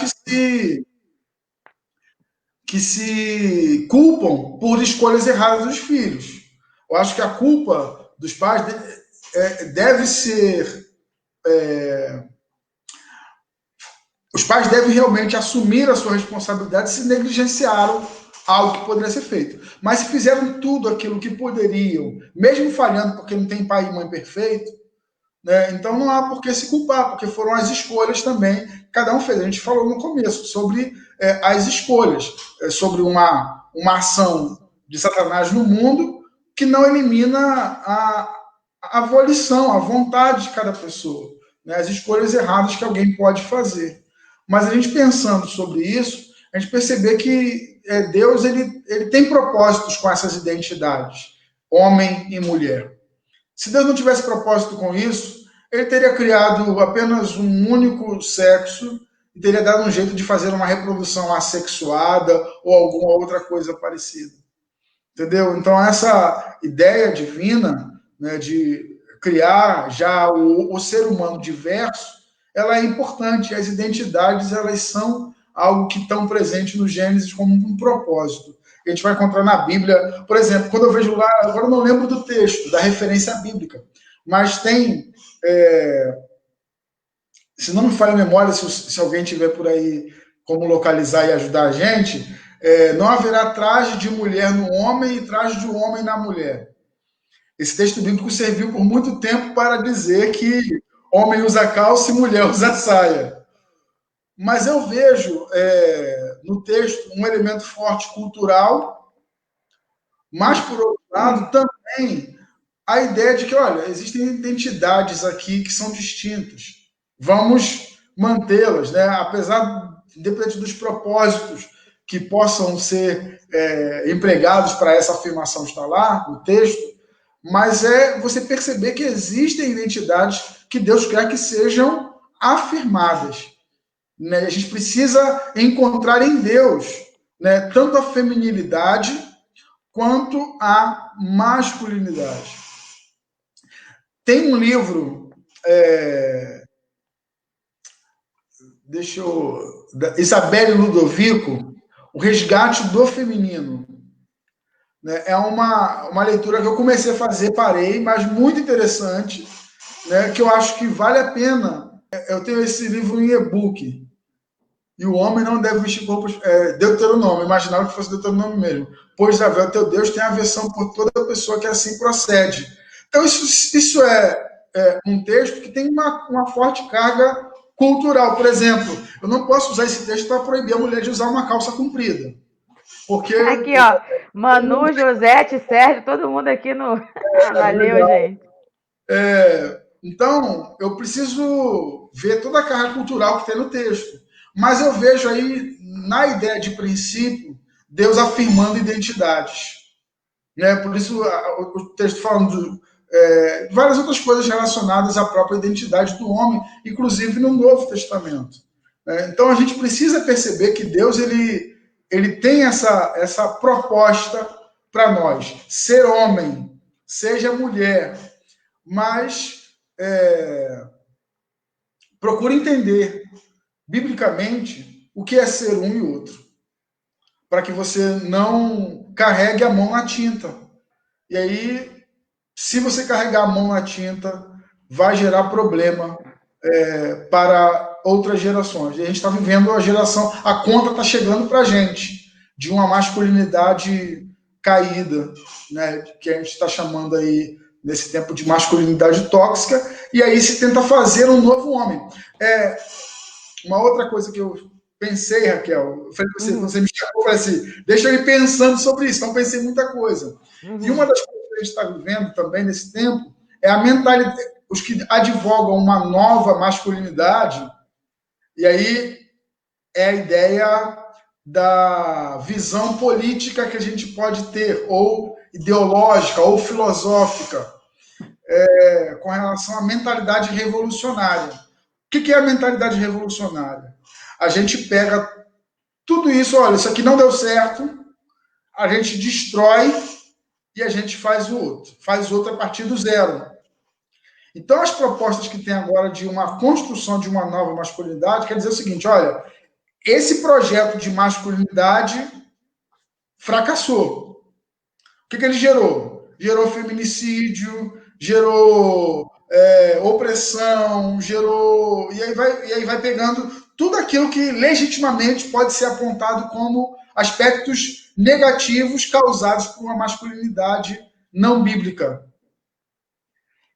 que se culpam por escolhas erradas dos filhos. Eu acho que a culpa dos pais deve ser... Os pais devem realmente assumir a sua responsabilidade se negligenciaram algo que poderia ser feito. Mas se fizeram tudo aquilo que poderiam, mesmo falhando porque não tem pai e mãe perfeito, né, então não há por que se culpar, porque foram as escolhas também que cada um fez. A gente falou no começo sobre as escolhas, sobre uma ação de Satanás no mundo que não elimina a volição, a vontade de cada pessoa, né, as escolhas erradas que alguém pode fazer. Mas a gente pensando sobre isso, a gente perceber que Deus ele tem propósitos com essas identidades, homem e mulher. Se Deus não tivesse propósito com isso, ele teria criado apenas um único sexo e teria dado um jeito de fazer uma reprodução assexuada ou alguma outra coisa parecida. Entendeu? Então, essa ideia divina, né, de criar já o ser humano diverso, ela é importante. As identidades, elas são algo que estão presentes no Gênesis como um propósito. A gente vai encontrar na Bíblia, por exemplo, quando eu vejo lá, agora eu não lembro do texto, da referência bíblica, mas tem, se não me falha a memória, se alguém tiver por aí como localizar e ajudar a gente, não haverá traje de mulher no homem e traje de homem na mulher. Esse texto bíblico serviu por muito tempo para dizer que homem usa calça e mulher usa saia. Mas eu vejo no texto um elemento forte cultural, mas, por outro lado, também a ideia de que, olha, existem identidades aqui que são distintas. Vamos mantê-las, né? Apesar, independente dos propósitos que possam ser empregados para essa afirmação estar lá no texto, mas você perceber que existem identidades que Deus quer que sejam afirmadas. Né? A gente precisa encontrar em Deus, né, tanto a feminilidade quanto a masculinidade. Tem um livro, da Isabelle Ludovico, O Resgate do Feminino. Né? É uma leitura que eu comecei a fazer, parei, mas muito interessante, né, que eu acho que vale a pena. Eu tenho esse livro em e-book. E o homem não deve vestir roupas. Deuteronômio, imaginava que fosse Deuteronômio mesmo. Pois Javé, teu Deus, tem aversão por toda pessoa que assim procede. Então, isso é um texto que tem uma forte carga cultural. Por exemplo, eu não posso usar esse texto para proibir a mulher de usar uma calça comprida. Porque. Aqui, ó. Manu, Josete, Sérgio, todo mundo aqui no. Valeu, gente. Então, eu preciso ver toda a carga cultural que tem no texto. Mas eu vejo aí, na ideia de princípio, Deus afirmando identidades. Né? Por isso, o texto falando de várias outras coisas relacionadas à própria identidade do homem, inclusive no Novo Testamento. Então, a gente precisa perceber que Deus ele tem essa proposta para nós. Ser homem, seja mulher, mas procure entender biblicamente o que é ser um e outro, para que você não carregue a mão na tinta. E aí, se você carregar a mão na tinta, vai gerar problema para outras gerações. E a gente está vivendo a conta está chegando para a gente, de uma masculinidade caída, né, que a gente está chamando aí, nesse tempo, de masculinidade tóxica, e aí se tenta fazer um novo homem. Uma outra coisa que eu pensei, Raquel, eu falei pra você me chamou, eu falei assim, deixa eu ir pensando sobre isso, então pensei em muita coisa. E uma das coisas que a gente está vivendo também nesse tempo é a mentalidade, os que advogam uma nova masculinidade, e aí é a ideia da visão política que a gente pode ter, ou ideológica, ou filosófica, com relação à mentalidade revolucionária. O que é a mentalidade revolucionária? A gente pega tudo isso, olha, isso aqui não deu certo, a gente destrói e a gente faz o outro a partir do zero. Então, as propostas que tem agora de uma construção de uma nova masculinidade quer dizer o seguinte, olha, esse projeto de masculinidade fracassou. O que ele gerou? Gerou feminicídio, gerou opressão, gerou... E aí vai pegando tudo aquilo que legitimamente pode ser apontado como aspectos negativos causados por uma masculinidade não bíblica.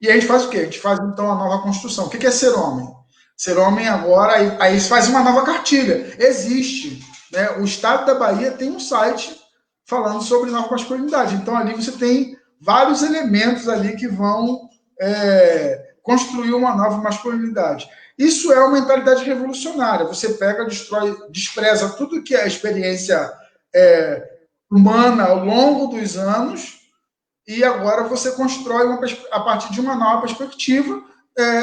E a gente faz o quê? A gente faz, então, a nova construção. O que é ser homem? Ser homem agora, aí se faz uma nova cartilha. Existe. Né? O Estado da Bahia tem um site falando sobre nova masculinidade. Então, ali você tem vários elementos ali que vão construir uma nova masculinidade. Isso é uma mentalidade revolucionária. Você pega, destrói, despreza tudo que é a experiência humana ao longo dos anos e agora você constrói a partir de uma nova perspectiva,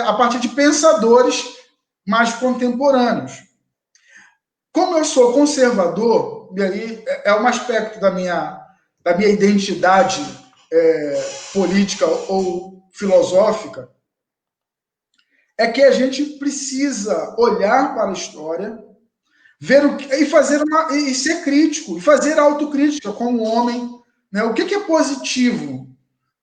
a partir de pensadores mais contemporâneos. Como eu sou conservador, e aí é um aspecto da minha identidade política ou filosófica, é que a gente precisa olhar para a história, ver o que, e ser crítico, e fazer autocrítica como homem, né? O que é positivo,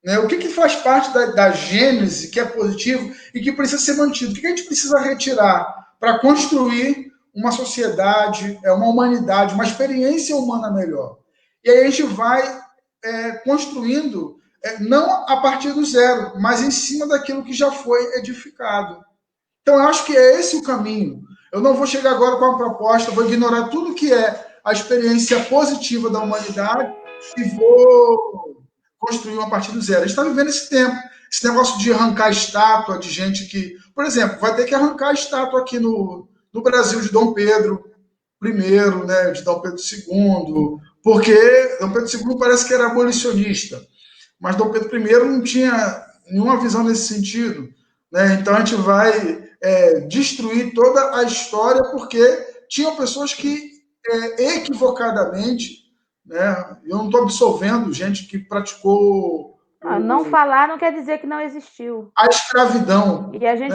né? O que faz parte da gênese que é positivo e que precisa ser mantido? O que a gente precisa retirar para construir uma sociedade, uma humanidade, uma experiência humana melhor? E aí a gente vai construindo, não a partir do zero, mas em cima daquilo que já foi edificado. Então, eu acho que é esse o caminho. Eu não vou chegar agora com uma proposta, vou ignorar tudo que é a experiência positiva da humanidade e vou construir uma partir do zero. A gente está vivendo esse tempo, esse negócio de arrancar estátua de gente que, por exemplo, vai ter que arrancar estátua aqui no Brasil de Dom Pedro I, né, de Dom Pedro II, porque Dom Pedro II parece que era abolicionista, mas Dom Pedro I não tinha nenhuma visão nesse sentido, né? Então a gente vai destruir toda a história porque tinham pessoas que equivocadamente, né? Eu não estou absolvendo gente que praticou não falar não quer dizer que não existiu. A escravidão. E a gente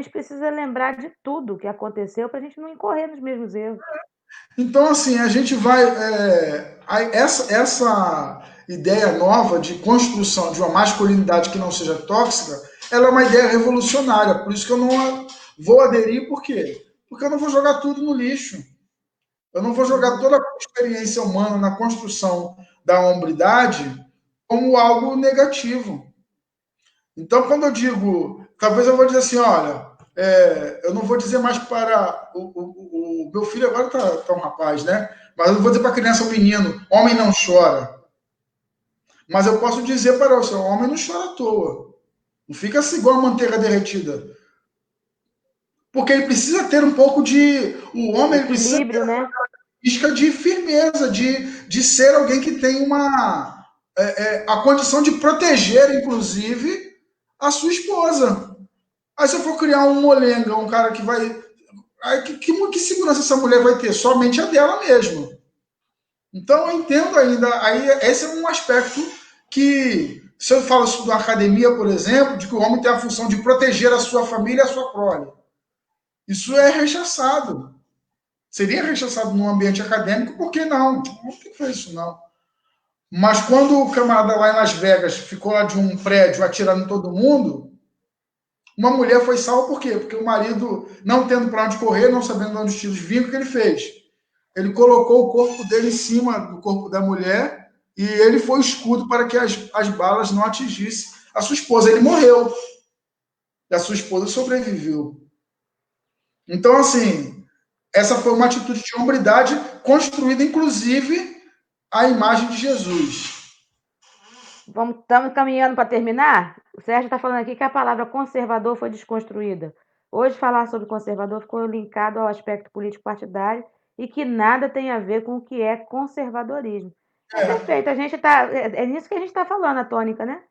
precisa lembrar, de tudo que aconteceu para a gente não incorrer nos mesmos erros. Então, assim, a gente vai. Essa ideia nova de construção de uma masculinidade que não seja tóxica, ela é uma ideia revolucionária. Por isso que eu não vou aderir, por quê? Porque eu não vou jogar tudo no lixo. Eu não vou jogar toda a experiência humana na construção da hombridade como algo negativo. Então, quando eu digo, talvez eu vou dizer assim, olha, eu não vou dizer mais para o meu filho agora tá um rapaz, né? Mas eu não vou dizer para a criança, o menino, homem não chora. Mas eu posso dizer para o seu homem não chora à toa. Não fica assim igual a manteiga derretida. Porque ele precisa ter um pouco de... O homem ele precisa ter uma característica de firmeza, de ser alguém que tem a condição de proteger, inclusive, a sua esposa. Aí se eu for criar um molenga, um cara que vai... Que segurança essa mulher vai ter? Somente a dela mesma. Então eu entendo ainda... Aí esse é um aspecto que... Se eu falo isso da academia, por exemplo, de que o homem tem a função de proteger a sua família e a sua prole. Isso é rechaçado. Seria rechaçado no ambiente acadêmico, por que não? Não tem que fazer isso, não. Mas quando o camarada lá em Las Vegas ficou lá de um prédio atirando em todo mundo, uma mulher foi salva por quê? Porque o marido, não tendo para onde correr, não sabendo de onde os tiros vinham, o que ele fez? Ele colocou o corpo dele em cima do corpo da mulher e ele foi o escudo para que as balas não atingissem a sua esposa. Ele morreu. E a sua esposa sobreviveu. Então, assim, essa foi uma atitude de hombridade construída, inclusive, à imagem de Jesus. Estamos caminhando para terminar? O Sérgio está falando aqui que a palavra conservador foi desconstruída. Hoje, falar sobre conservador ficou linkado ao aspecto político-partidário e que nada tem a ver com o que é conservadorismo. Perfeito, a gente tá, é nisso que a gente está falando, a tônica, né?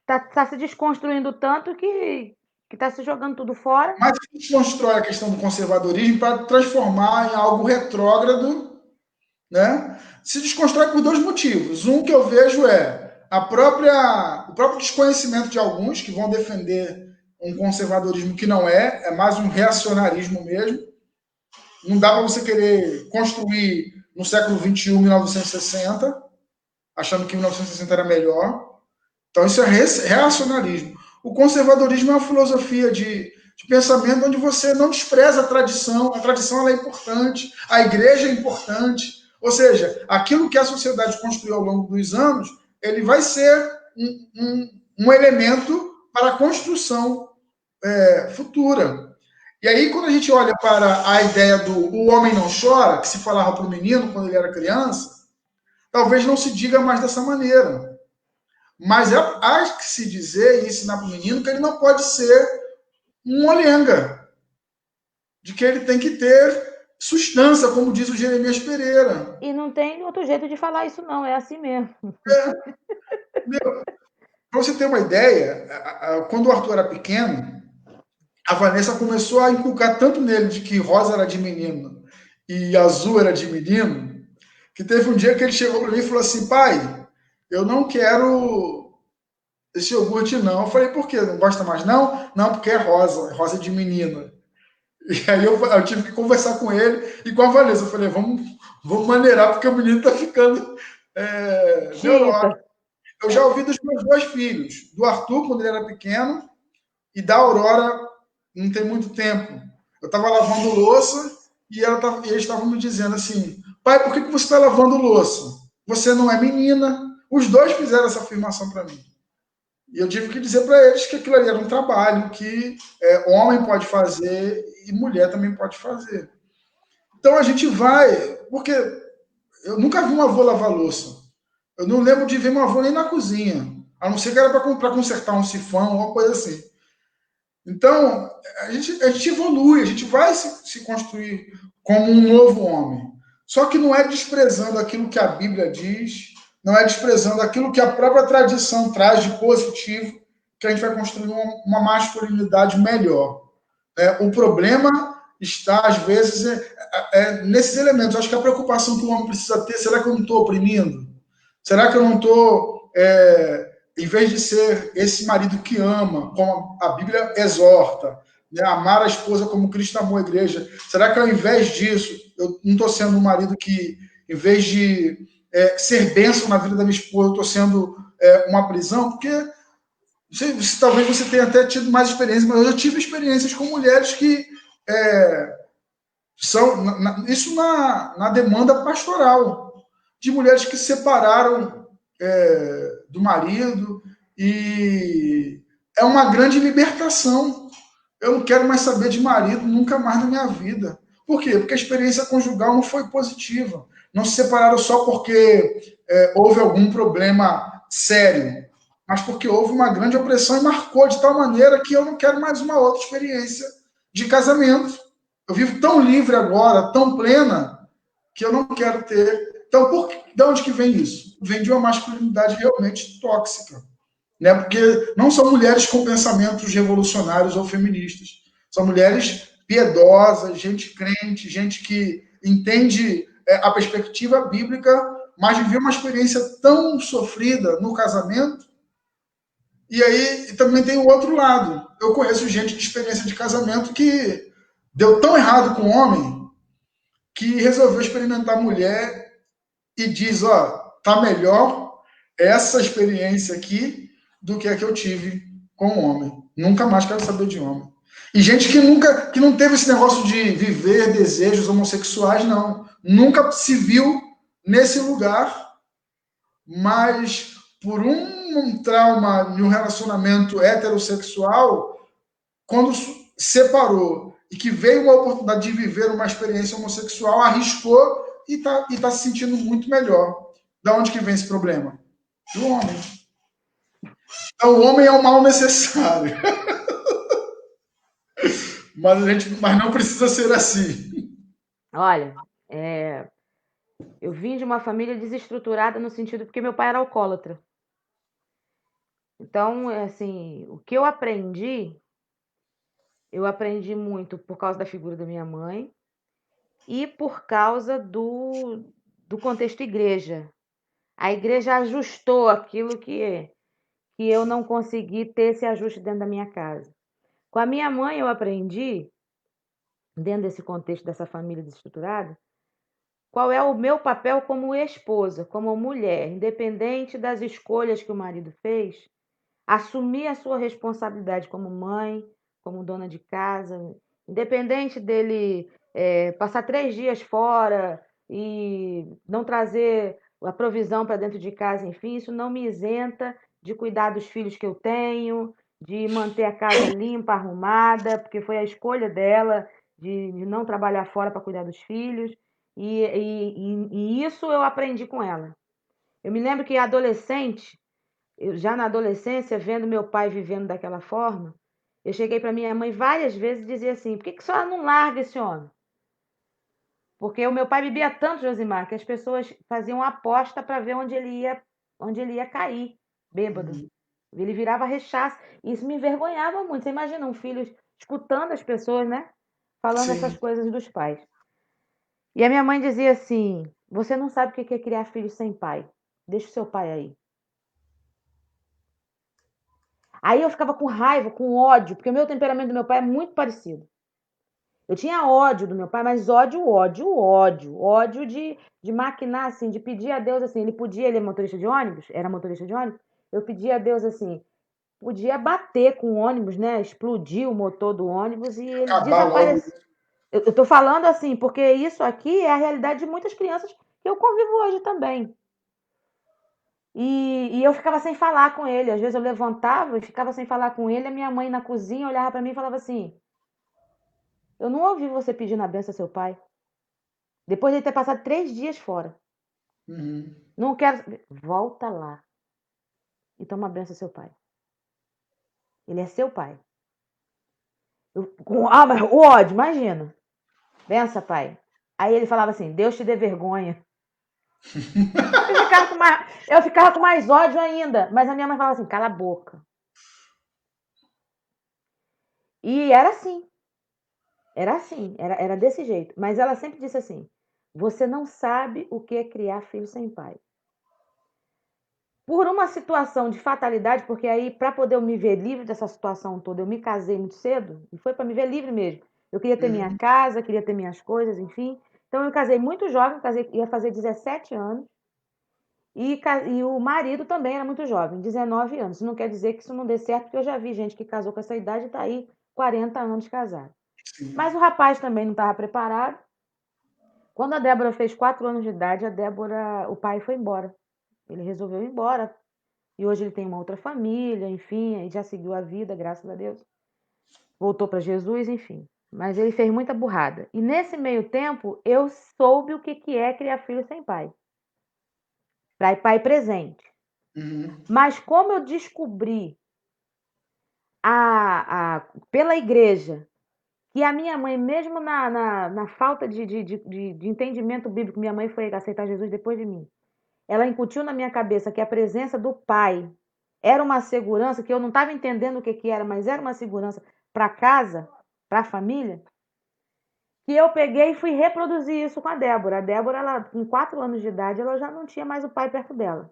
Tá se desconstruindo tanto que está se jogando tudo fora. Mas a gente constrói a questão do conservadorismo para transformar em algo retrógrado, né? Se desconstrói por dois motivos. Um que eu vejo é o próprio desconhecimento de alguns que vão defender um conservadorismo que não é mais um reacionarismo mesmo. Não dá para você querer construir no século XXI, 1960, achando que 1960 era melhor. Então isso é reacionarismo. O conservadorismo é uma filosofia de pensamento onde você não despreza a tradição ela é importante, a igreja é importante, ou seja, aquilo que a sociedade construiu ao longo dos anos, ele vai ser um elemento para a construção futura. E aí, quando a gente olha para a ideia do o homem não chora, que se falava para o menino quando ele era criança, talvez não se diga mais dessa maneira. Mas há que se dizer e ensinar para o menino que ele não pode ser um molenga, de que ele tem que ter sustância, como diz o Jeremias Pereira. E não tem outro jeito de falar isso, não, é assim mesmo. Para você ter uma ideia, quando o Arthur era pequeno, a Vanessa começou a inculcar tanto nele de que rosa era de menino e azul era de menino, que teve um dia que ele chegou para mim e falou assim: pai, eu não quero esse iogurte não. Eu falei, por quê? Não gosta mais? Não, não, porque é rosa de menina. E aí eu tive que conversar com ele e com a Vanessa. Eu falei, vamos maneirar, porque o menino tá ficando neurótico. Chiita. Eu já ouvi dos meus dois filhos, do Arthur, quando ele era pequeno, e da Aurora, não tem muito tempo. Eu estava lavando louça e eles estavam me dizendo assim, pai, por que você está lavando louça? Você não é menina. Os dois fizeram essa afirmação para mim. E eu tive que dizer para eles que aquilo ali era um trabalho que homem pode fazer e mulher também pode fazer. Então a gente vai, porque eu nunca vi uma avó lavar louça. Eu não lembro de ver uma avó nem na cozinha, a não ser que era para consertar um sifão, alguma coisa assim. Então, a gente evolui, a gente vai se construir como um novo homem. Só que não é desprezando aquilo que a Bíblia diz, não é desprezando aquilo que a própria tradição traz de positivo, que a gente vai construir uma masculinidade melhor. O problema está, às vezes, nesses elementos. Eu acho que a preocupação que o homem precisa ter, será que eu não estou oprimindo? Será que eu não estou, em vez de ser esse marido que ama, como a Bíblia exorta, né, amar a esposa como Cristo amou a igreja, será que ao invés disso, eu não estou sendo um marido que, em vez de ser bênção na vida da minha esposa, eu estou sendo uma prisão? Porque talvez você tenha até tido mais experiência, mas eu já tive experiências com mulheres que são isso na demanda pastoral, de mulheres que se separaram do marido, e é uma grande libertação. Eu não quero mais saber de marido nunca mais na minha vida. Por quê? Porque a experiência conjugal não foi positiva. Não se separaram só porque houve algum problema sério, mas porque houve uma grande opressão e marcou de tal maneira que eu não quero mais uma outra experiência de casamento. Eu vivo tão livre agora, tão plena, que eu não quero ter. Então, de onde que vem isso? Vem de uma masculinidade realmente tóxica. Né? Porque não são mulheres com pensamentos revolucionários ou feministas. São mulheres piedosas, gente crente, gente que entende a perspectiva bíblica, mas viveu uma experiência tão sofrida no casamento. E aí também tem o outro lado. Eu conheço gente de experiência de casamento que deu tão errado com o homem que resolveu experimentar mulher e diz, tá melhor essa experiência aqui do que a que eu tive com o homem. Nunca mais quero saber de homem. E gente que não teve esse negócio de viver desejos homossexuais, não. Nunca se viu nesse lugar, mas por um trauma de um relacionamento heterossexual, quando separou e que veio uma oportunidade de viver uma experiência homossexual, arriscou e tá se sentindo muito melhor. Da onde que vem esse problema? Do homem. Então, o homem é um mal necessário. Mas não precisa ser assim. Olha, eu vim de uma família desestruturada no sentido porque meu pai era alcoólatra. Então, assim, o que eu aprendi muito por causa da figura da minha mãe e por causa do contexto igreja. A igreja ajustou aquilo que eu não consegui ter esse ajuste dentro da minha casa. Com a minha mãe eu aprendi, dentro desse contexto dessa família desestruturada, qual é o meu papel como esposa, como mulher, independente das escolhas que o marido fez, assumir a sua responsabilidade como mãe, como dona de casa, independente dele passar 3 dias fora e não trazer a provisão para dentro de casa, enfim, isso não me isenta de cuidar dos filhos que eu tenho, de manter a casa limpa, arrumada, porque foi a escolha dela de não trabalhar fora para cuidar dos filhos, e isso eu aprendi com ela. Eu me lembro que adolescente, já na adolescência, vendo meu pai vivendo daquela forma, eu cheguei para minha mãe várias vezes e dizia assim, por que a senhora não larga esse homem? Porque o meu pai bebia tanto, Josimar, que as pessoas faziam aposta para ver onde ele ia cair, bêbado. Ele virava rechaço. Isso me envergonhava muito. Você imagina um filho escutando as pessoas, né? Falando Sim. essas coisas dos pais. E a minha mãe dizia assim, você não sabe o que é criar filho sem pai. Deixa o seu pai aí. Aí eu ficava com raiva, com ódio, porque o meu temperamento do meu pai é muito parecido. Eu tinha ódio do meu pai, mas ódio de maquinar, assim, de pedir a Deus, assim, ele é motorista de ônibus, era motorista de ônibus, eu pedia a Deus, assim, podia bater com o ônibus, né, explodir o motor do ônibus e ele Acabar logo. desaparecer. Eu tô falando assim, porque isso aqui é a realidade de muitas crianças que eu convivo hoje também. E eu ficava sem falar com ele, às vezes eu levantava e ficava sem falar com ele, a minha mãe na cozinha olhava para mim e falava assim: eu não ouvi você pedindo a benção a seu pai. Depois de ele ter passado 3 dias fora. Uhum. Não quero. Volta lá e toma a benção a seu pai. Ele é seu pai. Mas o ódio, imagina. Benção, pai. Aí ele falava assim: Deus te dê vergonha. Eu ficava com mais ódio ainda. Mas a minha mãe falava assim: cala a boca. E era assim. Era assim. Era desse jeito. Mas ela sempre disse assim: você não sabe o que é criar filho sem pai. Por uma situação de fatalidade, porque aí, para poder eu me ver livre dessa situação toda, eu me casei muito cedo, e foi para me ver livre mesmo. Eu queria ter minha casa, queria ter minhas coisas, enfim. Então, eu me casei muito jovem, ia fazer 17 anos, e o marido também era muito jovem, 19 anos. Isso não quer dizer que isso não dê certo, porque eu já vi gente que casou com essa idade e está aí 40 anos casado. Mas o rapaz também não estava preparado. Quando a Débora fez 4 anos de idade, o pai foi embora. Ele resolveu ir embora. E hoje ele tem uma outra família, enfim, e já seguiu a vida, graças a Deus. Voltou para Jesus, enfim. Mas ele fez muita burrada. E nesse meio tempo, eu soube o que é criar filho sem pai. Pai presente. Uhum. Mas como eu descobri pela igreja que a minha mãe, mesmo na falta de entendimento bíblico, minha mãe foi aceitar Jesus depois de mim. Ela incutiu na minha cabeça que a presença do pai era uma segurança, que eu não estava entendendo o que era, mas era uma segurança para casa, para a família, que eu peguei e fui reproduzir isso com a Débora. A Débora, ela, com 4 anos de idade, ela já não tinha mais o pai perto dela.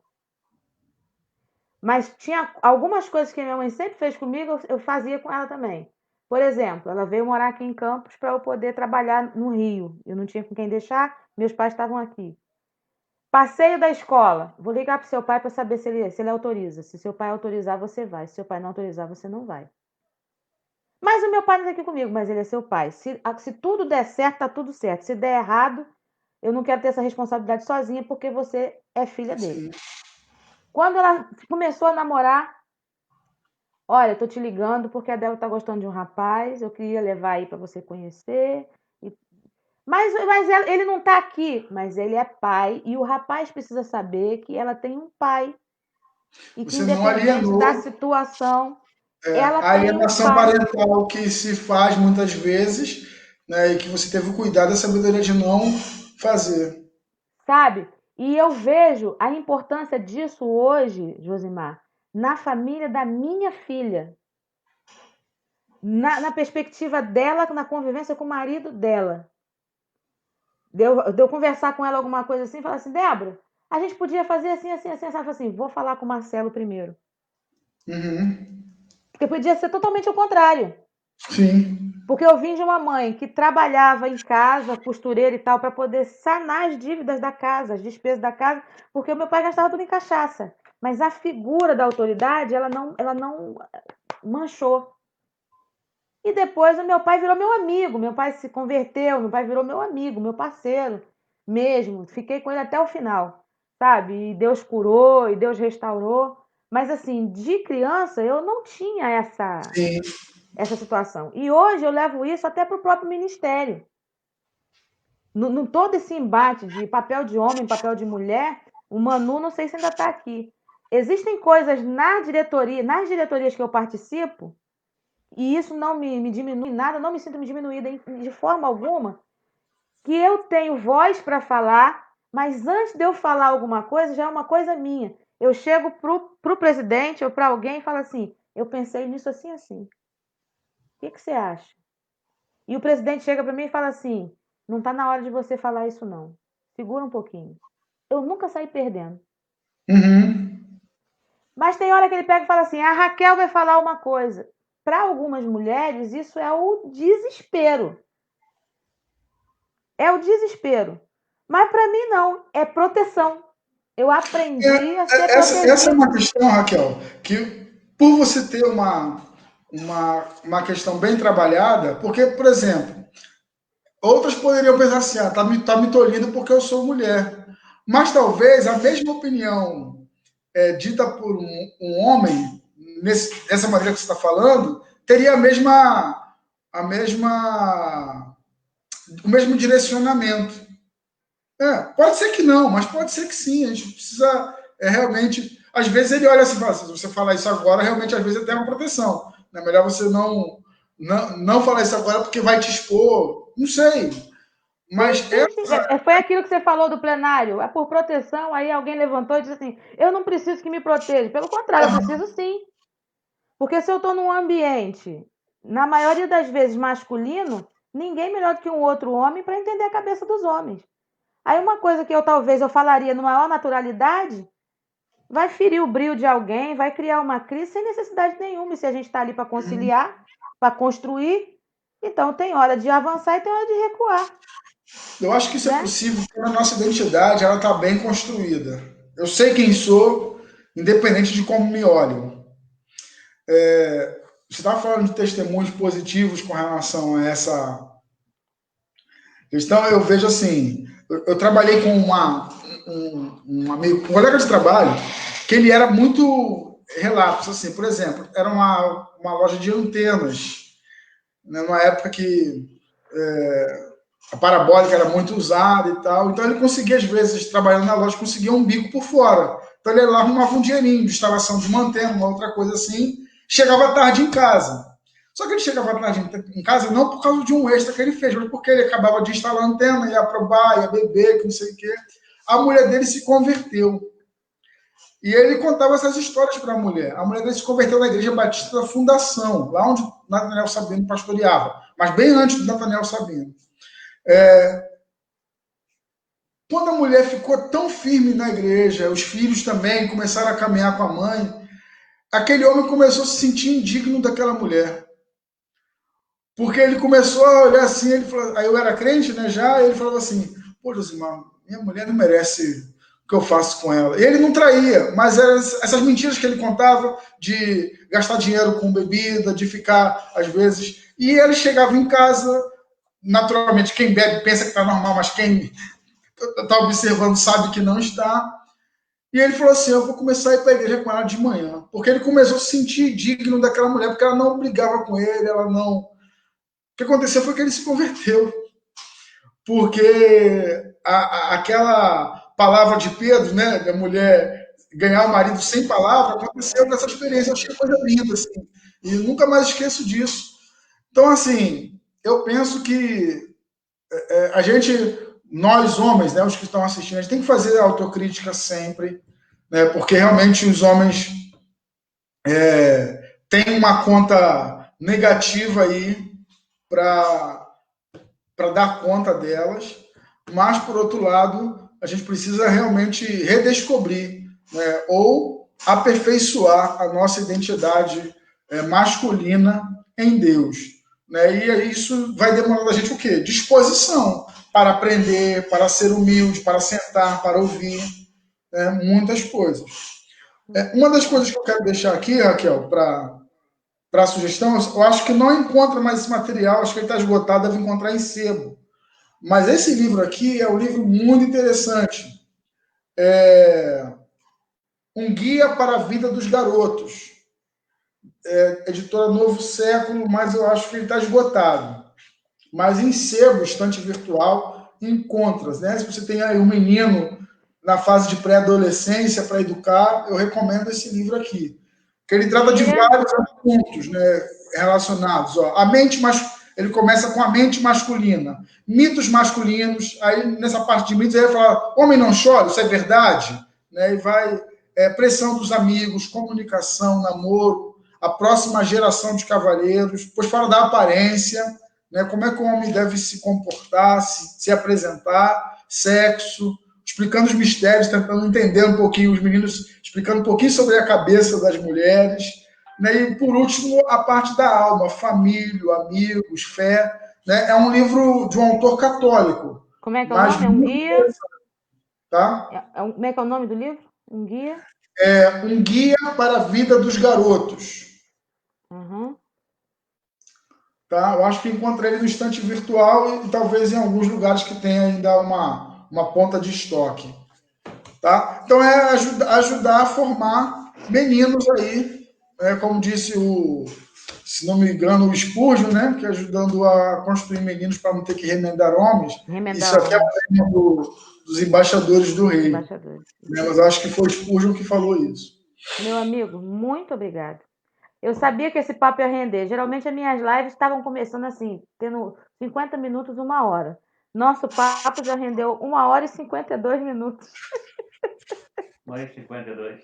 Mas tinha algumas coisas que minha mãe sempre fez comigo, eu fazia com ela também. Por exemplo, ela veio morar aqui em Campos para eu poder trabalhar no Rio. Eu não tinha com quem deixar, meus pais estavam aqui. Passeio da escola. Vou ligar para o seu pai para saber se ele autoriza. Se seu pai autorizar, você vai. Se seu pai não autorizar, você não vai. Mas o meu pai não está aqui comigo, mas ele é seu pai. Se tudo der certo, tá tudo certo. Se der errado, eu não quero ter essa responsabilidade sozinha, porque você é filha dele. Sim. Quando ela começou a namorar, olha, eu tô te ligando porque a Débora tá gostando de um rapaz, eu queria levar aí para você conhecer. Mas ele não está aqui, mas ele é pai e o rapaz precisa saber que ela tem um pai e que, Você não independente alienou. da situação, ela a tem um alienação pai. parental que se faz muitas vezes, né, e que você teve o cuidado e a sabedoria de não fazer. Sabe? E eu vejo a importância disso hoje, Josimar, na família da minha filha. Na perspectiva dela, na convivência com o marido dela. De eu conversar com ela alguma coisa assim, falar assim, Débora, a gente podia fazer assim, assim, assim, assim. Assim, vou falar com o Marcelo primeiro. Uhum. Porque podia ser totalmente o contrário. Sim. Porque eu vim de uma mãe que trabalhava em casa, costureira e tal, para poder sanar as dívidas da casa, as despesas da casa, porque o meu pai gastava tudo em cachaça. Mas a figura da autoridade, ela não manchou. E depois o meu pai virou meu amigo, meu pai se converteu, meu pai virou meu amigo, meu parceiro mesmo. Fiquei com ele até o final, sabe? E Deus curou, e Deus restaurou. Mas assim, de criança eu não tinha essa situação. E hoje eu levo isso até para o próprio ministério. No todo esse embate de papel de homem, papel de mulher, o Manu, não sei se ainda está aqui. Existem coisas nas diretorias que eu participo, e isso não me diminui nada, não me sinto me diminuída de forma alguma, que eu tenho voz para falar, mas antes de eu falar alguma coisa, já é uma coisa minha. Eu chego pro presidente ou para alguém e falo assim, eu pensei nisso assim, assim. O que você acha? E o presidente chega para mim e fala assim, não está na hora de você falar isso não. Segura um pouquinho. Eu nunca saí perdendo. Uhum. Mas tem hora que ele pega e fala assim, a Raquel vai falar uma coisa. Para algumas mulheres, isso é o desespero. É o desespero. Mas para mim, não. É proteção. Eu aprendi a ser protegida. Essa é uma questão, Raquel, que por você ter uma questão bem trabalhada, porque, por exemplo, outras poderiam pensar assim, tá me tolhindo porque eu sou mulher. Mas talvez a mesma opinião dita por um homem, dessa maneira que você está falando, teria o mesmo direcionamento. Pode ser que não, mas pode ser que sim. A gente precisa realmente. Às vezes ele olha assim e fala: se você falar isso agora, realmente às vezes é até uma proteção. É melhor você não falar isso agora porque vai te expor. Não sei. Mas sim. Foi aquilo que você falou do plenário. É por proteção. Aí alguém levantou e disse assim: eu não preciso que me proteja. Pelo contrário, eu preciso sim. Porque se eu estou num ambiente, na maioria das vezes masculino, ninguém melhor do que um outro homem para entender a cabeça dos homens. Aí uma coisa que talvez eu falaria na maior naturalidade vai ferir o brio de alguém, vai criar uma crise sem necessidade nenhuma. E se a gente está ali para conciliar, para construir, então tem hora de avançar e tem hora de recuar. Eu acho que isso é possível porque a nossa identidade ela está bem construída. Eu sei quem sou, independente de como me olham. Você estava falando de testemunhos positivos com relação a essa questão. Eu vejo assim, eu trabalhei com um colega de trabalho que ele era muito relapso, assim, por exemplo, era uma loja de antenas, né, numa época que a parabólica era muito usada e tal, então ele conseguia, às vezes, trabalhando na loja, conseguia um bico por fora, então ele lá arrumava um dinheirinho de instalação de uma antena, uma outra coisa assim, chegava tarde em casa. Só que ele chegava tarde em casa não por causa de um extra que ele fez, mas porque ele acabava de instalar a antena, ia pro bar, ia beber, que não sei o quê. A mulher dele se converteu. E ele contava essas histórias para a mulher. A mulher dele se converteu na Igreja Batista da Fundação, lá onde Nathaniel Sabino pastoreava, mas bem antes do Nathaniel Sabino. Quando a mulher ficou tão firme na igreja, os filhos também começaram a caminhar com a mãe, aquele homem começou a se sentir indigno daquela mulher. Porque ele começou a olhar assim, ele falou, aí eu era crente, né, já, e ele falava assim, pô, Josimar, minha mulher não merece o que eu faço com ela. Ele não traía, mas eram essas mentiras que ele contava de gastar dinheiro com bebida, de ficar, às vezes... E ele chegava em casa, naturalmente, quem bebe pensa que está normal, mas quem está observando sabe que não está. E ele falou assim, eu vou começar a ir para a igreja com ela de manhã. Porque ele começou a se sentir digno daquela mulher, porque ela não brigava com ele, ela não... O que aconteceu foi que ele se converteu. Porque aquela palavra de Pedro, né, da mulher ganhar o marido sem palavra, aconteceu nessa experiência. Eu achei coisa linda, assim. E nunca mais esqueço disso. Então, assim, eu penso que a gente, nós homens, né, os que estão assistindo, a gente tem que fazer autocrítica sempre, né, porque realmente os homens têm uma conta negativa aí para dar conta delas, mas, por outro lado, a gente precisa realmente redescobrir, né, ou aperfeiçoar a nossa identidade masculina em Deus. Né, e isso vai demandar da gente o quê? Disposição para aprender, para ser humilde, para sentar, para ouvir, né, muitas coisas. Uma das coisas que eu quero deixar aqui, Raquel, para a sugestão, eu acho que não encontra mais esse material, acho que ele está esgotado, deve encontrar em sebo. Mas esse livro aqui é um livro muito interessante. Um Guia para a Vida dos Garotos. Editora Novo Século, mas eu acho que ele está esgotado. Mas em sebo, estante virtual, encontra. Né? Se você tem aí um menino na fase de pré-adolescência para educar, eu recomendo esse livro aqui. Que ele trata de vários assuntos, né, relacionados. Ó, ele começa com a mente masculina, mitos masculinos, aí nessa parte de mitos ele vai falar, homem não chora, isso é verdade? Né, e vai, pressão dos amigos, comunicação, namoro, a próxima geração de cavalheiros, depois fala da aparência, né, como é que o homem deve se comportar, se apresentar, sexo, explicando os mistérios, tentando entender um pouquinho, os meninos explicando um pouquinho sobre a cabeça das mulheres, né? E, por último, a parte da alma, família, amigos, fé. Né? É um livro de um autor católico. Como é que é o nome? É um guia? Tá? Como é que é o nome do livro? Um guia? É Um Guia para a Vida dos Garotos. Uhum. Tá? Eu acho que encontrei ele no estante virtual e talvez em alguns lugares que tenha ainda uma ponta de estoque. Tá? Então é ajudar a formar meninos aí, como disse se não me engano, o Spurgeon, né? Que ajudando a construir meninos para não ter que remendar homens. Isso aqui é o tema dos embaixadores do rei. Embaixadores. Né? Mas eu acho que foi o Spurgeon que falou isso. Meu amigo, muito obrigado. Eu sabia que esse papo ia render. Geralmente as minhas lives estavam começando assim, tendo 50 minutos, 1 hora. Nosso papo já rendeu 1 hora e 52 minutos. 1 hora e 52.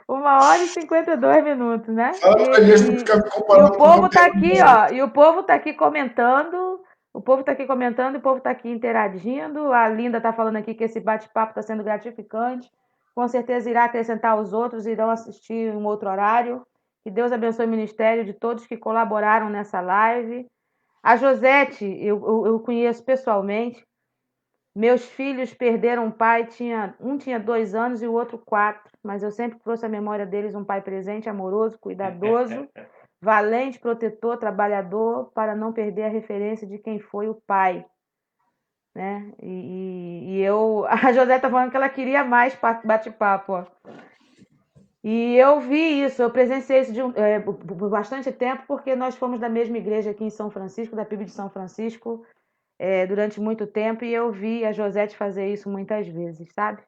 1 hora e 52 minutos, né? Fala pra Elias não ficar me comparando. E o povo tá aqui, ó. E o povo tá aqui comentando. O povo tá aqui comentando, o povo tá aqui interagindo. A Linda tá falando aqui que esse bate-papo tá sendo gratificante. Com certeza irá acrescentar os outros, irão assistir em um outro horário. Que Deus abençoe o ministério de todos que colaboraram nessa live. A Josete, eu conheço pessoalmente. Meus filhos perderam um pai, um tinha 2 anos e o outro 4, mas eu sempre trouxe à memória deles um pai presente, amoroso, cuidadoso, valente, protetor, trabalhador, para não perder a referência de quem foi o pai. Né? A José está falando que ela queria mais bate-papo, ó. E eu vi isso, eu presenciei isso por bastante tempo, porque nós fomos da mesma igreja aqui em São Francisco, da PIB de São Francisco, durante muito tempo, e eu vi a Josete fazer isso muitas vezes, sabe?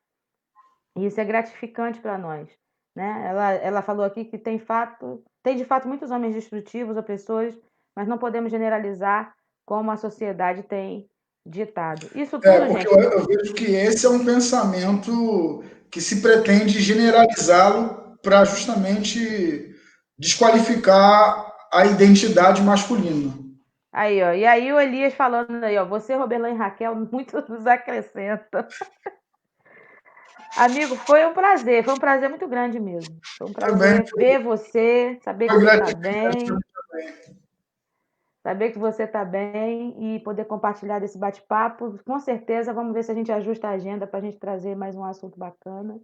E isso é gratificante para nós. Né? Ela falou aqui que tem de fato muitos homens destrutivos, opressores, mas não podemos generalizar como a sociedade tem ditado. Isso tudo, porque gente. eu vejo que esse é um pensamento que se pretende generalizá-lo para justamente desqualificar a identidade masculina. Aí, ó. E aí o Elias falando aí, ó. Você, Robelã e Raquel, muito nos acrescenta. Amigo, foi um prazer muito grande mesmo. Foi um prazer ver você, saber que você está bem. Saber que você está bem e poder compartilhar desse bate-papo. Com certeza, vamos ver se a gente ajusta a agenda para a gente trazer mais um assunto bacana.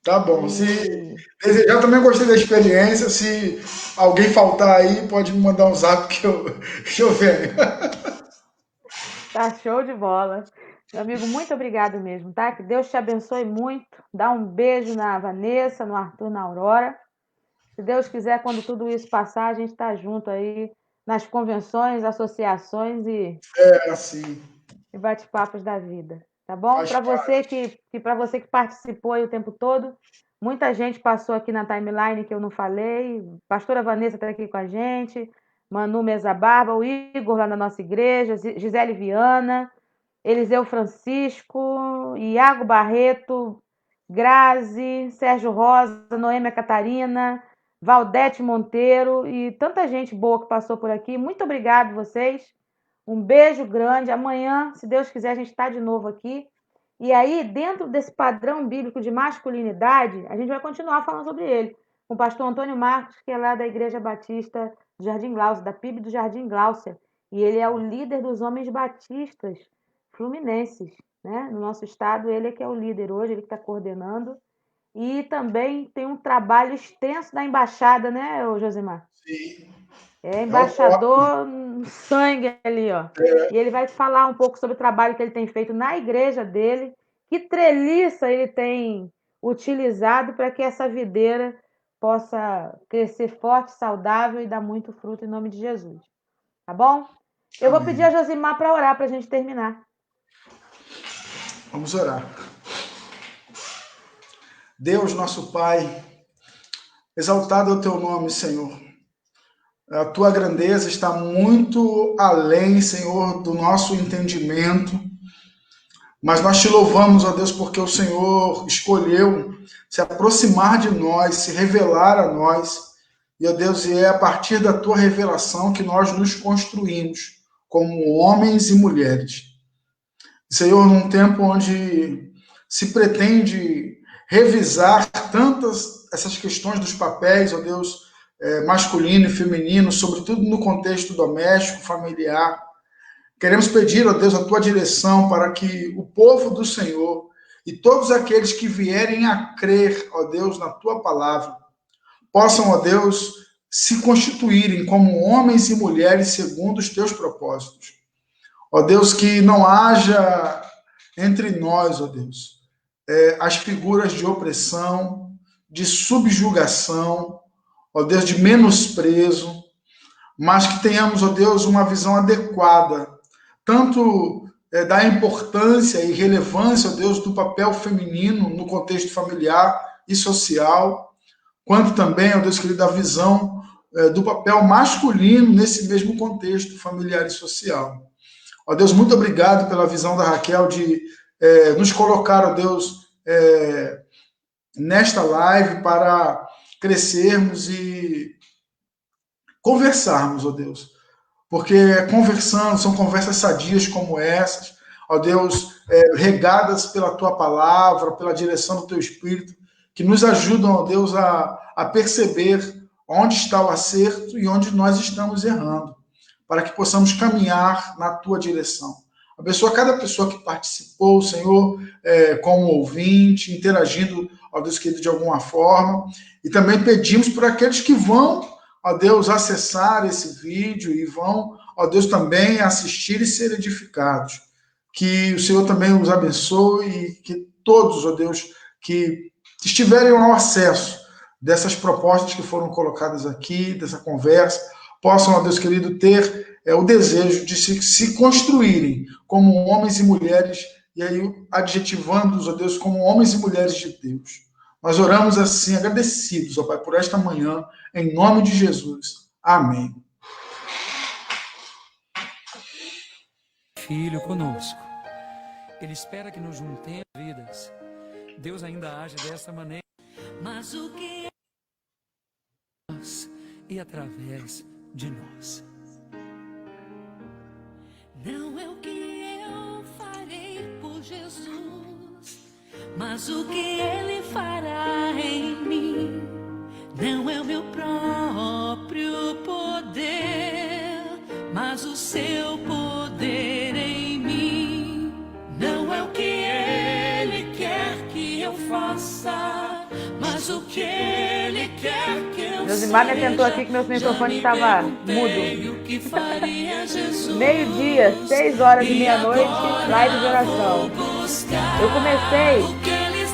Tá bom. Se desejar, também gostei da experiência. Se alguém faltar aí, pode me mandar um zap que eu venho. Tá show de bola. Meu amigo, muito obrigado mesmo, tá? Que Deus te abençoe muito. Dá um beijo na Vanessa, no Arthur, na Aurora. Se Deus quiser, quando tudo isso passar, a gente está junto aí nas convenções, associações e bate-papos da vida. Tá bom? Para você que participou aí o tempo todo, muita gente passou aqui na timeline que eu não falei. Pastora Vanessa está aqui com a gente, Manu Mesa Barba, o Igor lá na nossa igreja, Gisele Viana, Eliseu Francisco, Iago Barreto, Grazi, Sérgio Rosa, Noêmia Catarina, Valdete Monteiro e tanta gente boa que passou por aqui. Muito obrigado vocês. Um beijo grande. Amanhã, se Deus quiser, a gente está de novo aqui. E aí, dentro desse padrão bíblico de masculinidade, a gente vai continuar falando sobre ele. Com o pastor Antônio Marcos, que é lá da Igreja Batista do Jardim Gláucia, da PIB do Jardim Gláucia. E ele é o líder dos homens batistas fluminenses. Né? No nosso estado, ele é que é o líder hoje, ele que está coordenando. E também tem um trabalho extenso da embaixada, né, Josemar? Sim. É embaixador no sangue ali, ó. E ele vai falar um pouco sobre o trabalho que ele tem feito na igreja dele, que treliça ele tem utilizado para que essa videira possa crescer forte, saudável e dar muito fruto em nome de Jesus. Tá bom? Eu vou pedir a Josimar para orar para a gente terminar. Vamos orar. Deus, nosso Pai, exaltado é o teu nome, Senhor. A tua grandeza está muito além, Senhor, do nosso entendimento. Mas nós te louvamos, ó Deus, porque o Senhor escolheu se aproximar de nós, se revelar a nós. E, ó Deus, é a partir da tua revelação que nós nos construímos como homens e mulheres. Senhor, num tempo onde se pretende revisar tantas essas questões dos papéis, ó Deus, masculino e feminino, sobretudo no contexto doméstico, familiar. Queremos pedir, ó Deus, a tua direção para que o povo do Senhor e todos aqueles que vierem a crer, ó Deus, na tua palavra, possam, ó Deus, se constituírem como homens e mulheres segundo os teus propósitos. Ó Deus, que não haja entre nós, ó Deus, as figuras de opressão, de subjugação, ó Deus, de menosprezo, mas que tenhamos, ó Deus, uma visão adequada, tanto da importância e relevância, ó Deus, do papel feminino no contexto familiar e social, quanto também, ó Deus querido, da visão do papel masculino nesse mesmo contexto familiar e social. Ó Deus, muito obrigado pela visão da Raquel de nos colocar, ó Deus, nesta live para crescermos e conversarmos, ó Deus. Porque conversando, são conversas sadias como essas, ó Deus, regadas pela tua palavra, pela direção do teu Espírito, que nos ajudam, ó Deus, a perceber onde está o acerto e onde nós estamos errando, para que possamos caminhar na tua direção. Abençoa cada pessoa que participou, Senhor, como ouvinte, interagindo, ó Deus querido, de alguma forma. E também pedimos por aqueles que vão, ó Deus, acessar esse vídeo e vão, ó Deus, também assistir e ser edificados. Que o Senhor também os abençoe e que todos, ó Deus, que estiverem ao acesso dessas propostas que foram colocadas aqui, dessa conversa, possam, ó Deus querido, ter o desejo de se construírem como homens e mulheres, e aí adjetivando-os, ó Deus, como homens e mulheres de Deus. Nós oramos assim, agradecidos, ó Pai, por esta manhã, em nome de Jesus. Amém. Filho conosco. Ele espera que nos juntemos vidas. Deus ainda age dessa maneira. Mas o que é nós e através de nós. Não é o que eu farei por Jesus, mas o que Ele fará em mim. Não é o meu próprio poder, mas o seu poder em mim. Não é o que Ele quer que eu faça, mas o que Ele quer que eu Josimar me atentou aqui que meu microfone estava mudo. Meio-dia, 6 horas e meia-noite, live de oração. Eu comecei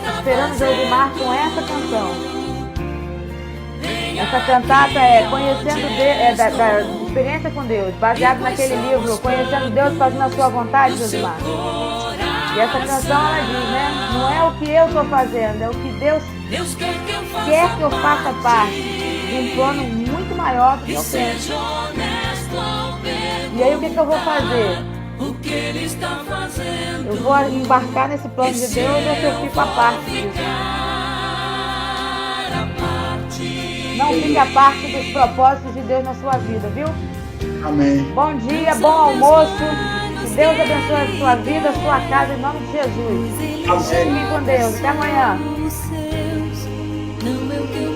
esperando Josimar com essa canção. Essa cantata é Conhecendo da experiência com Deus, baseado naquele livro, Conhecendo Deus, Fazendo a Sua Vontade, Josimar. E essa canção, ela diz, né? Não é o que eu estou fazendo, é o que Deus quer que eu faça parte de um plano muito maior do que eu penso. E aí o que eu vou fazer? Eu vou embarcar nesse plano de Deus ou eu fico a parte disso? Não fique a parte dos propósitos de Deus na sua vida, viu? Amém. Bom dia, bom almoço. Que Deus abençoe a sua vida, a sua casa, em nome de Jesus. Amém. Fique com Deus. Até amanhã. Não é o que